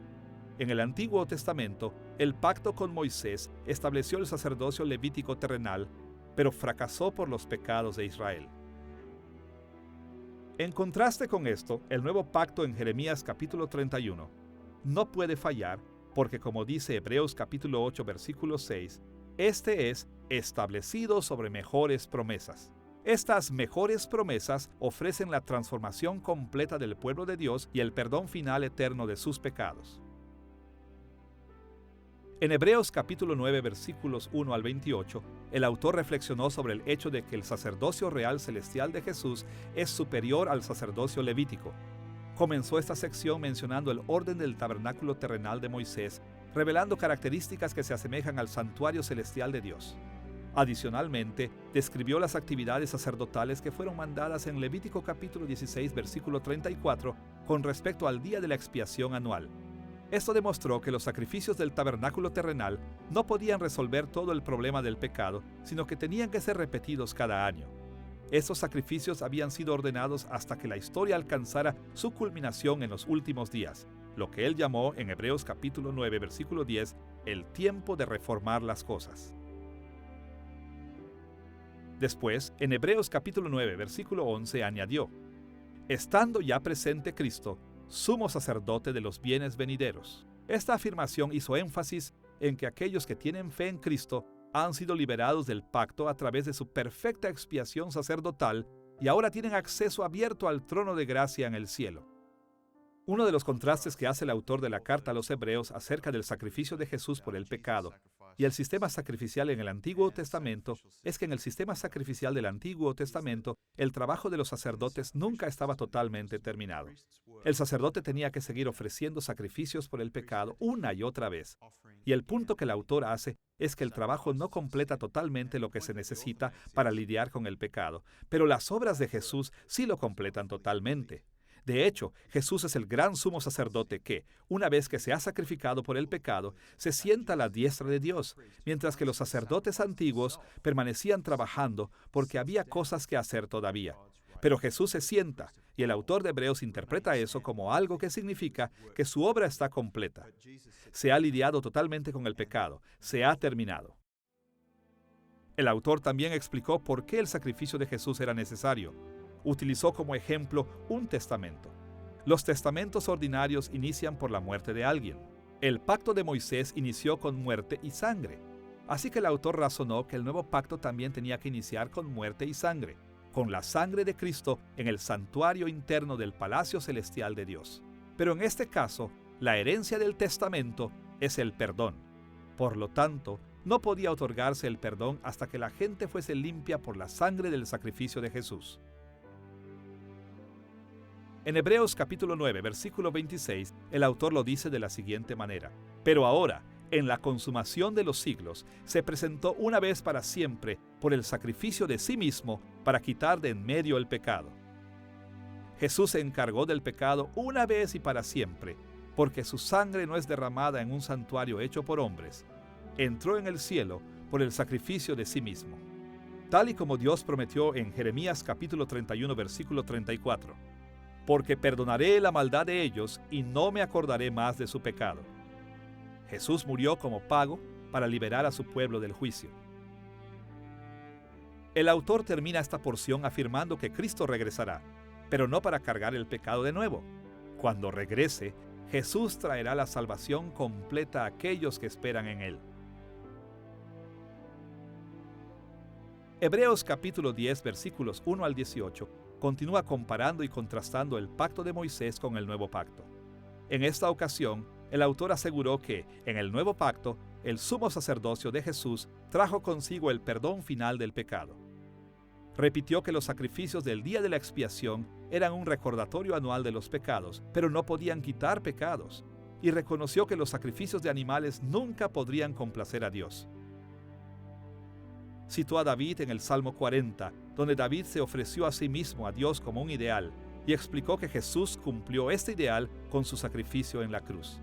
En el Antiguo Testamento, el pacto con Moisés estableció el sacerdocio levítico terrenal, pero fracasó por los pecados de Israel. En contraste con esto, el nuevo pacto en Jeremías capítulo 31 no puede fallar porque, como dice Hebreos capítulo 8, versículo 6, este es establecido sobre mejores promesas. Estas mejores promesas ofrecen la transformación completa del pueblo de Dios y el perdón final eterno de sus pecados. En Hebreos capítulo 9, versículos 1 al 28, el autor reflexionó sobre el hecho de que el sacerdocio real celestial de Jesús es superior al sacerdocio levítico. Comenzó esta sección mencionando el orden del tabernáculo terrenal de Moisés, revelando características que se asemejan al santuario celestial de Dios. Adicionalmente, describió las actividades sacerdotales que fueron mandadas en Levítico capítulo 16, versículo 34, con respecto al día de la expiación anual. Esto demostró que los sacrificios del tabernáculo terrenal no podían resolver todo el problema del pecado, sino que tenían que ser repetidos cada año. Estos sacrificios habían sido ordenados hasta que la historia alcanzara su culminación en los últimos días, lo que él llamó en Hebreos capítulo 9, versículo 10, el tiempo de reformar las cosas. Después, en Hebreos capítulo 9, versículo 11, añadió: estando ya presente Cristo, sumo sacerdote de los bienes venideros. Esta afirmación hizo énfasis en que aquellos que tienen fe en Cristo han sido liberados del pacto a través de su perfecta expiación sacerdotal y ahora tienen acceso abierto al trono de gracia en el cielo. Uno de los contrastes que hace el autor de la carta a los Hebreos acerca del sacrificio de Jesús por el pecado y el sistema sacrificial en el Antiguo Testamento es que en el sistema sacrificial del Antiguo Testamento el trabajo de los sacerdotes nunca estaba totalmente terminado. El sacerdote tenía que seguir ofreciendo sacrificios por el pecado una y otra vez. Y el punto que el autor hace es que el trabajo no completa totalmente lo que se necesita para lidiar con el pecado, pero las obras de Jesús sí lo completan totalmente. De hecho, Jesús es el gran sumo sacerdote que, una vez que se ha sacrificado por el pecado, se sienta a la diestra de Dios, mientras que los sacerdotes antiguos permanecían trabajando porque había cosas que hacer todavía. Pero Jesús se sienta, y el autor de Hebreos interpreta eso como algo que significa que su obra está completa. Se ha lidiado totalmente con el pecado, se ha terminado. El autor también explicó por qué el sacrificio de Jesús era necesario. Utilizó como ejemplo un testamento. Los testamentos ordinarios inician por la muerte de alguien. El pacto de Moisés inició con muerte y sangre. Así que el autor razonó que el nuevo pacto también tenía que iniciar con muerte y sangre, con la sangre de Cristo en el santuario interno del palacio celestial de Dios. Pero en este caso, la herencia del testamento es el perdón. Por lo tanto, no podía otorgarse el perdón hasta que la gente fuese limpia por la sangre del sacrificio de Jesús. En Hebreos capítulo 9, versículo 26, el autor lo dice de la siguiente manera: pero ahora, en la consumación de los siglos, se presentó una vez para siempre por el sacrificio de sí mismo para quitar de en medio el pecado. Jesús se encargó del pecado una vez y para siempre, porque su sangre no es derramada en un santuario hecho por hombres. Entró en el cielo por el sacrificio de sí mismo. Tal y como Dios prometió en Jeremías capítulo 31, versículo 34. Porque perdonaré la maldad de ellos y no me acordaré más de su pecado. Jesús murió como pago para liberar a su pueblo del juicio. El autor termina esta porción afirmando que Cristo regresará, pero no para cargar el pecado de nuevo. Cuando regrese, Jesús traerá la salvación completa a aquellos que esperan en Él. Hebreos capítulo 10, versículos 1 al 18, continúa comparando y contrastando el pacto de Moisés con el nuevo pacto. En esta ocasión, el autor aseguró que, en el nuevo pacto, el sumo sacerdocio de Jesús trajo consigo el perdón final del pecado. Repitió que los sacrificios del día de la expiación eran un recordatorio anual de los pecados, pero no podían quitar pecados, y reconoció que los sacrificios de animales nunca podrían complacer a Dios. Citó a David en el Salmo 40, donde David se ofreció a sí mismo a Dios como un ideal, y explicó que Jesús cumplió este ideal con su sacrificio en la cruz.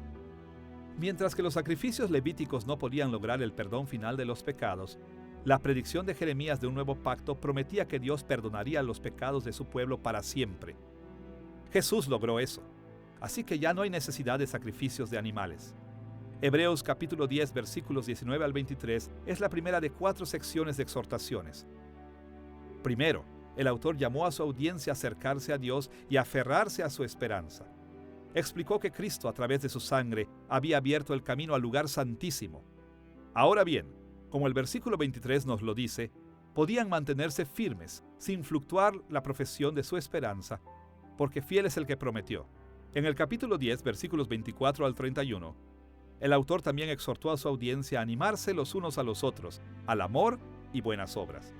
Mientras que los sacrificios levíticos no podían lograr el perdón final de los pecados, la predicción de Jeremías de un nuevo pacto prometía que Dios perdonaría los pecados de su pueblo para siempre. Jesús logró eso, así que ya no hay necesidad de sacrificios de animales. Hebreos capítulo 10, versículos 19 al 23 es la primera de 4 secciones de exhortaciones. Primero, el autor llamó a su audiencia a acercarse a Dios y a aferrarse a su esperanza. Explicó que Cristo, a través de su sangre, había abierto el camino al lugar santísimo. Ahora bien, como el versículo 23 nos lo dice, podían mantenerse firmes, sin fluctuar la profesión de su esperanza, porque fiel es el que prometió. En el capítulo 10, versículos 24 al 31, el autor también exhortó a su audiencia a animarse los unos a los otros, al amor y buenas obras.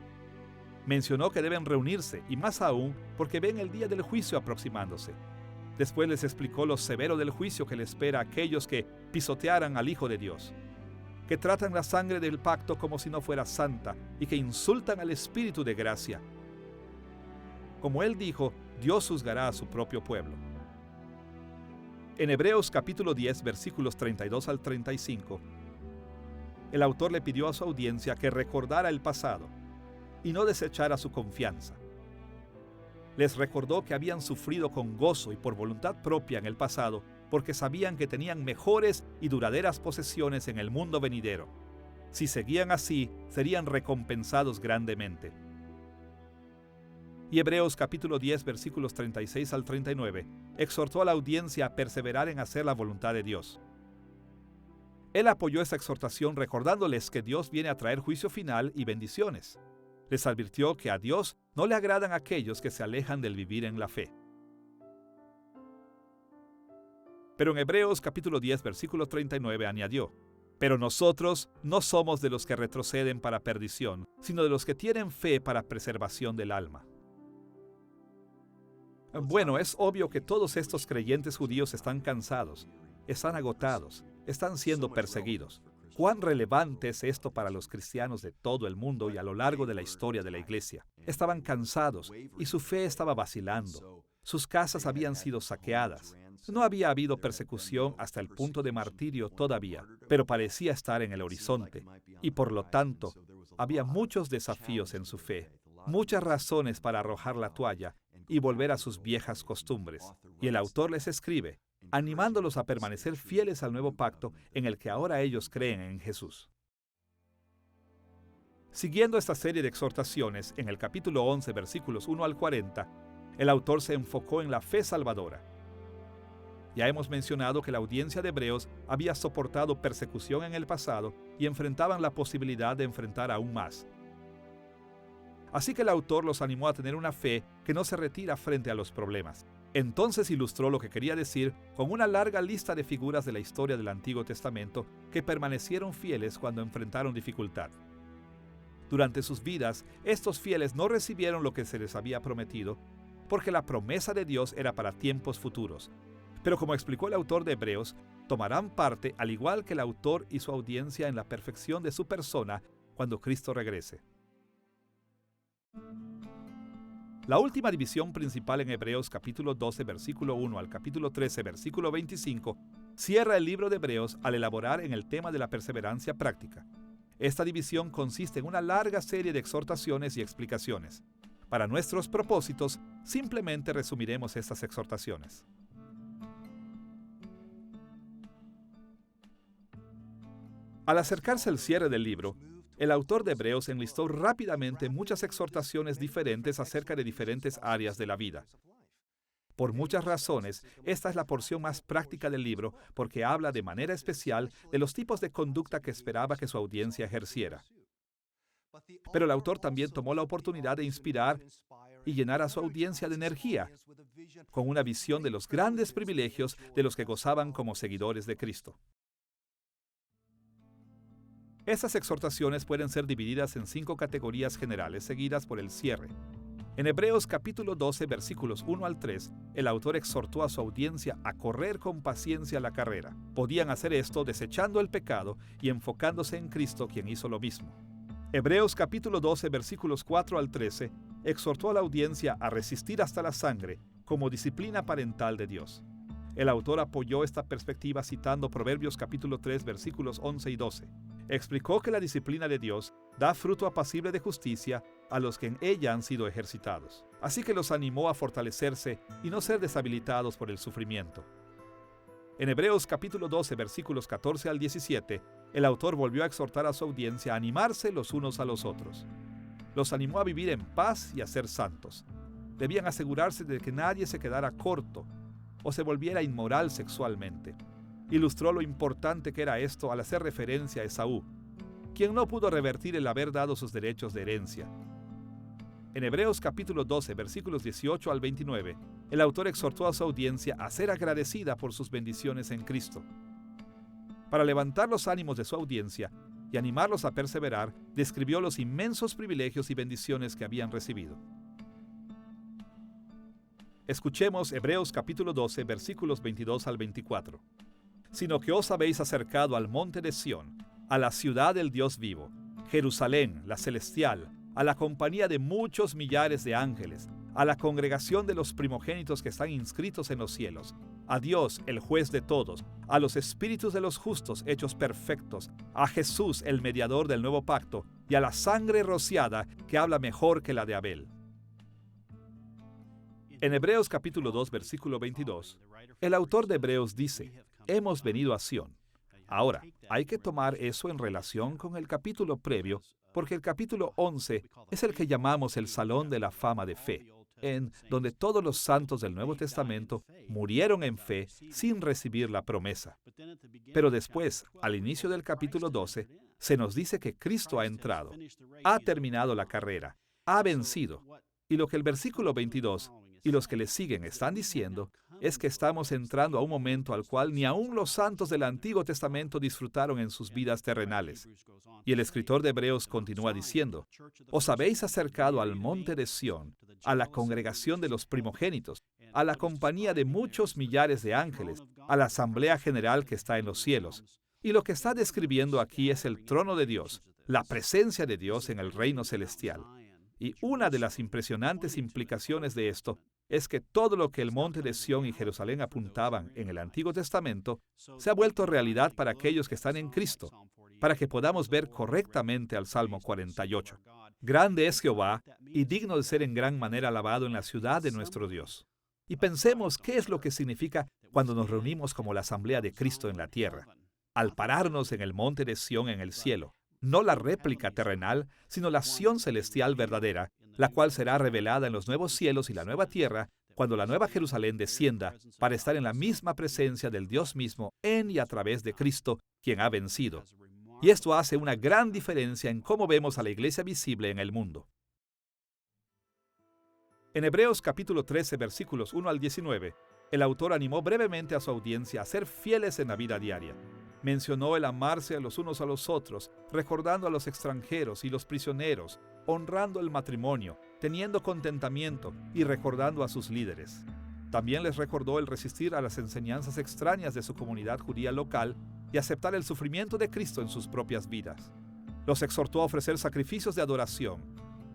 Mencionó que deben reunirse, y más aún, porque ven el día del juicio aproximándose. Después les explicó lo severo del juicio que le espera a aquellos que pisotearan al Hijo de Dios, que tratan la sangre del pacto como si no fuera santa y que insultan al Espíritu de gracia. Como él dijo, Dios juzgará a su propio pueblo. En Hebreos capítulo 10, versículos 32 al 35, el autor le pidió a su audiencia que recordara el pasado y no desechara su confianza. Les recordó que habían sufrido con gozo y por voluntad propia en el pasado, porque sabían que tenían mejores y duraderas posesiones en el mundo venidero. Si seguían así, serían recompensados grandemente. Y Hebreos capítulo 10, versículos 36 al 39, exhortó a la audiencia a perseverar en hacer la voluntad de Dios. Él apoyó esta exhortación recordándoles que Dios viene a traer juicio final y bendiciones. Les advirtió que a Dios no le agradan aquellos que se alejan del vivir en la fe. Pero en Hebreos capítulo 10, versículo 39 añadió: pero nosotros no somos de los que retroceden para perdición, sino de los que tienen fe para preservación del alma. Bueno, es obvio que todos estos creyentes judíos están cansados, están agotados, están siendo perseguidos. ¿Cuán relevante es esto para los cristianos de todo el mundo y a lo largo de la historia de la iglesia? Estaban cansados y su fe estaba vacilando. Sus casas habían sido saqueadas. No había habido persecución hasta el punto de martirio todavía, pero parecía estar en el horizonte. Y por lo tanto, había muchos desafíos en su fe, muchas razones para arrojar la toalla y volver a sus viejas costumbres. Y el autor les escribe, animándolos a permanecer fieles al nuevo pacto en el que ahora ellos creen en Jesús. Siguiendo esta serie de exhortaciones, en el capítulo 11, versículos 1 al 40, el autor se enfocó en la fe salvadora. Ya hemos mencionado que la audiencia de Hebreos había soportado persecución en el pasado y enfrentaban la posibilidad de enfrentar aún más. Así que el autor los animó a tener una fe que no se retira frente a los problemas. Entonces ilustró lo que quería decir con una larga lista de figuras de la historia del Antiguo Testamento que permanecieron fieles cuando enfrentaron dificultad. Durante sus vidas, estos fieles no recibieron lo que se les había prometido, porque la promesa de Dios era para tiempos futuros. Pero como explicó el autor de Hebreos, tomarán parte, al igual que el autor y su audiencia, en la perfección de su persona cuando Cristo regrese. La última división principal en Hebreos capítulo 12, versículo 1 al capítulo 13, versículo 25, cierra el libro de Hebreos al elaborar en el tema de la perseverancia práctica. Esta división consiste en una larga serie de exhortaciones y explicaciones. Para nuestros propósitos, simplemente resumiremos estas exhortaciones. Al acercarse el cierre del libro, el autor de Hebreos enlistó rápidamente muchas exhortaciones diferentes acerca de diferentes áreas de la vida. Por muchas razones, esta es la porción más práctica del libro porque habla de manera especial de los tipos de conducta que esperaba que su audiencia ejerciera. Pero el autor también tomó la oportunidad de inspirar y llenar a su audiencia de energía, con una visión de los grandes privilegios de los que gozaban como seguidores de Cristo. Estas exhortaciones pueden ser divididas en 5 categorías generales seguidas por el cierre. En Hebreos capítulo 12, versículos 1 al 3, el autor exhortó a su audiencia a correr con paciencia la carrera. Podían hacer esto desechando el pecado y enfocándose en Cristo, quien hizo lo mismo. Hebreos capítulo 12, versículos 4 al 13, exhortó a la audiencia a resistir hasta la sangre como disciplina parental de Dios. El autor apoyó esta perspectiva citando Proverbios capítulo 3, versículos 11 y 12. Explicó que la disciplina de Dios da fruto apacible de justicia a los que en ella han sido ejercitados. Así que los animó a fortalecerse y no ser deshabilitados por el sufrimiento. En Hebreos capítulo 12, versículos 14 al 17, el autor volvió a exhortar a su audiencia a animarse los unos a los otros. Los animó a vivir en paz y a ser santos. Debían asegurarse de que nadie se quedara corto o se volviera inmoral sexualmente. Ilustró lo importante que era esto al hacer referencia a Esaú, quien no pudo revertir el haber dado sus derechos de herencia. En Hebreos capítulo 12, versículos 18 al 29, el autor exhortó a su audiencia a ser agradecida por sus bendiciones en Cristo. Para levantar los ánimos de su audiencia y animarlos a perseverar, describió los inmensos privilegios y bendiciones que habían recibido. Escuchemos Hebreos capítulo 12, versículos 22 al 24. Sino que os habéis acercado al monte de Sión, a la ciudad del Dios vivo, Jerusalén, la celestial, a la compañía de muchos millares de ángeles, a la congregación de los primogénitos que están inscritos en los cielos, a Dios, el juez de todos, a los espíritus de los justos hechos perfectos, a Jesús, el mediador del nuevo pacto, y a la sangre rociada que habla mejor que la de Abel. En Hebreos capítulo 2, versículo 22, el autor de Hebreos dice: hemos venido a Sión. Ahora, hay que tomar eso en relación con el capítulo previo, porque el capítulo 11 es el que llamamos el Salón de la Fama de Fe, en donde todos los santos del Nuevo Testamento murieron en fe sin recibir la promesa. Pero después, al inicio del capítulo 12, se nos dice que Cristo ha entrado, ha terminado la carrera, ha vencido. Y lo que el versículo 22 y los que le siguen están diciendo es que estamos entrando a un momento al cual ni aún los santos del Antiguo Testamento disfrutaron en sus vidas terrenales. Y el escritor de Hebreos continúa diciendo: os habéis acercado al monte de Sión, a la congregación de los primogénitos, a la compañía de muchos millares de ángeles, a la asamblea general que está en los cielos. Y lo que está describiendo aquí es el trono de Dios, la presencia de Dios en el reino celestial. Y una de las impresionantes implicaciones de esto es que todo lo que el monte de Sión y Jerusalén apuntaban en el Antiguo Testamento se ha vuelto realidad para aquellos que están en Cristo, para que podamos ver correctamente al Salmo 48. Grande es Jehová y digno de ser en gran manera alabado en la ciudad de nuestro Dios. Y pensemos qué es lo que significa cuando nos reunimos como la asamblea de Cristo en la tierra, al pararnos en el monte de Sión en el cielo. No la réplica terrenal, sino la Sión celestial verdadera, la cual será revelada en los nuevos cielos y la nueva tierra, cuando la nueva Jerusalén descienda para estar en la misma presencia del Dios mismo en y a través de Cristo, quien ha vencido. Y esto hace una gran diferencia en cómo vemos a la iglesia visible en el mundo. En Hebreos capítulo 13, versículos 1 al 19, el autor animó brevemente a su audiencia a ser fieles en la vida diaria. Mencionó el amarse a los unos a los otros, recordando a los extranjeros y los prisioneros, honrando el matrimonio, teniendo contentamiento y recordando a sus líderes. También les recordó el resistir a las enseñanzas extrañas de su comunidad judía local y aceptar el sufrimiento de Cristo en sus propias vidas. Los exhortó a ofrecer sacrificios de adoración,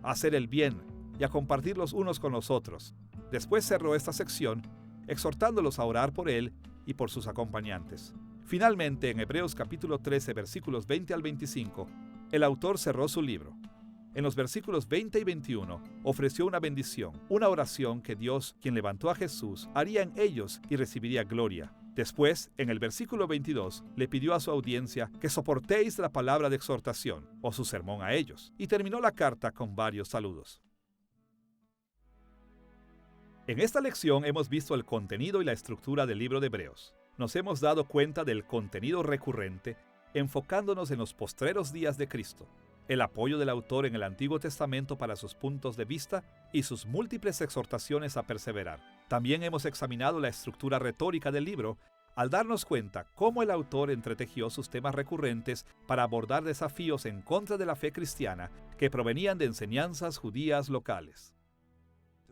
a hacer el bien y a compartir los unos con los otros. Después cerró esta sección exhortándolos a orar por él y por sus acompañantes. Finalmente, en Hebreos capítulo 13, versículos 20 al 25, el autor cerró su libro. En los versículos 20 y 21, ofreció una bendición, una oración que Dios, quien levantó a Jesús, haría en ellos y recibiría gloria. Después, en el versículo 22, le pidió a su audiencia que soportéis la palabra de exhortación o su sermón a ellos, y terminó la carta con varios saludos. En esta lección hemos visto el contenido y la estructura del libro de Hebreos. Nos hemos dado cuenta del contenido recurrente, enfocándonos en los postreros días de Cristo, el apoyo del autor en el Antiguo Testamento para sus puntos de vista y sus múltiples exhortaciones a perseverar. También hemos examinado la estructura retórica del libro al darnos cuenta cómo el autor entretejió sus temas recurrentes para abordar desafíos en contra de la fe cristiana que provenían de enseñanzas judías locales.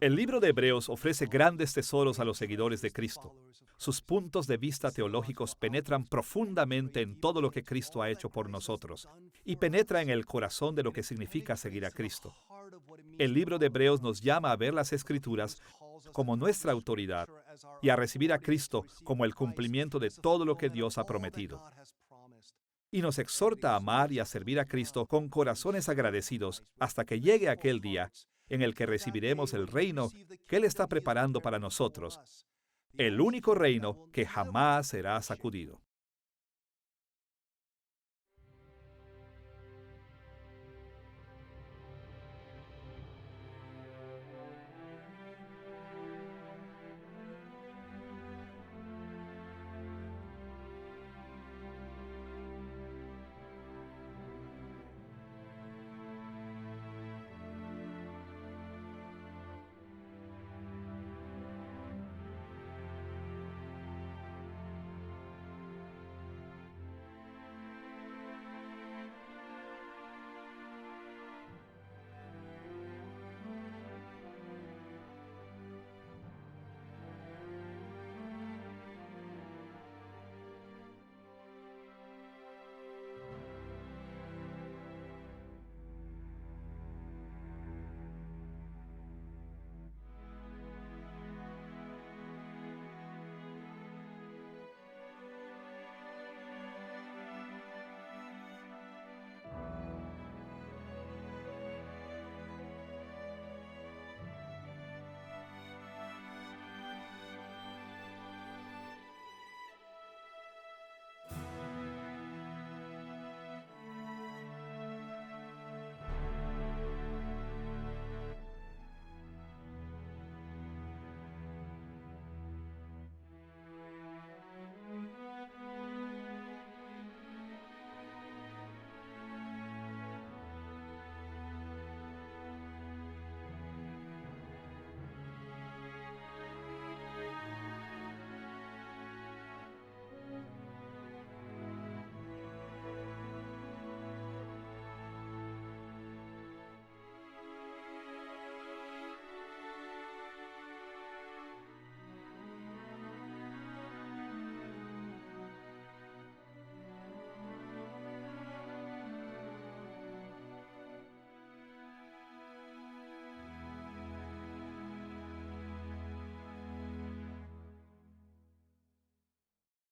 El libro de Hebreos ofrece grandes tesoros a los seguidores de Cristo. Sus puntos de vista teológicos penetran profundamente en todo lo que Cristo ha hecho por nosotros y penetra en el corazón de lo que significa seguir a Cristo. El libro de Hebreos nos llama a ver las Escrituras como nuestra autoridad y a recibir a Cristo como el cumplimiento de todo lo que Dios ha prometido. Y nos exhorta a amar y a servir a Cristo con corazones agradecidos hasta que llegue aquel día en el que recibiremos el reino que Él está preparando para nosotros, el único reino que jamás será sacudido.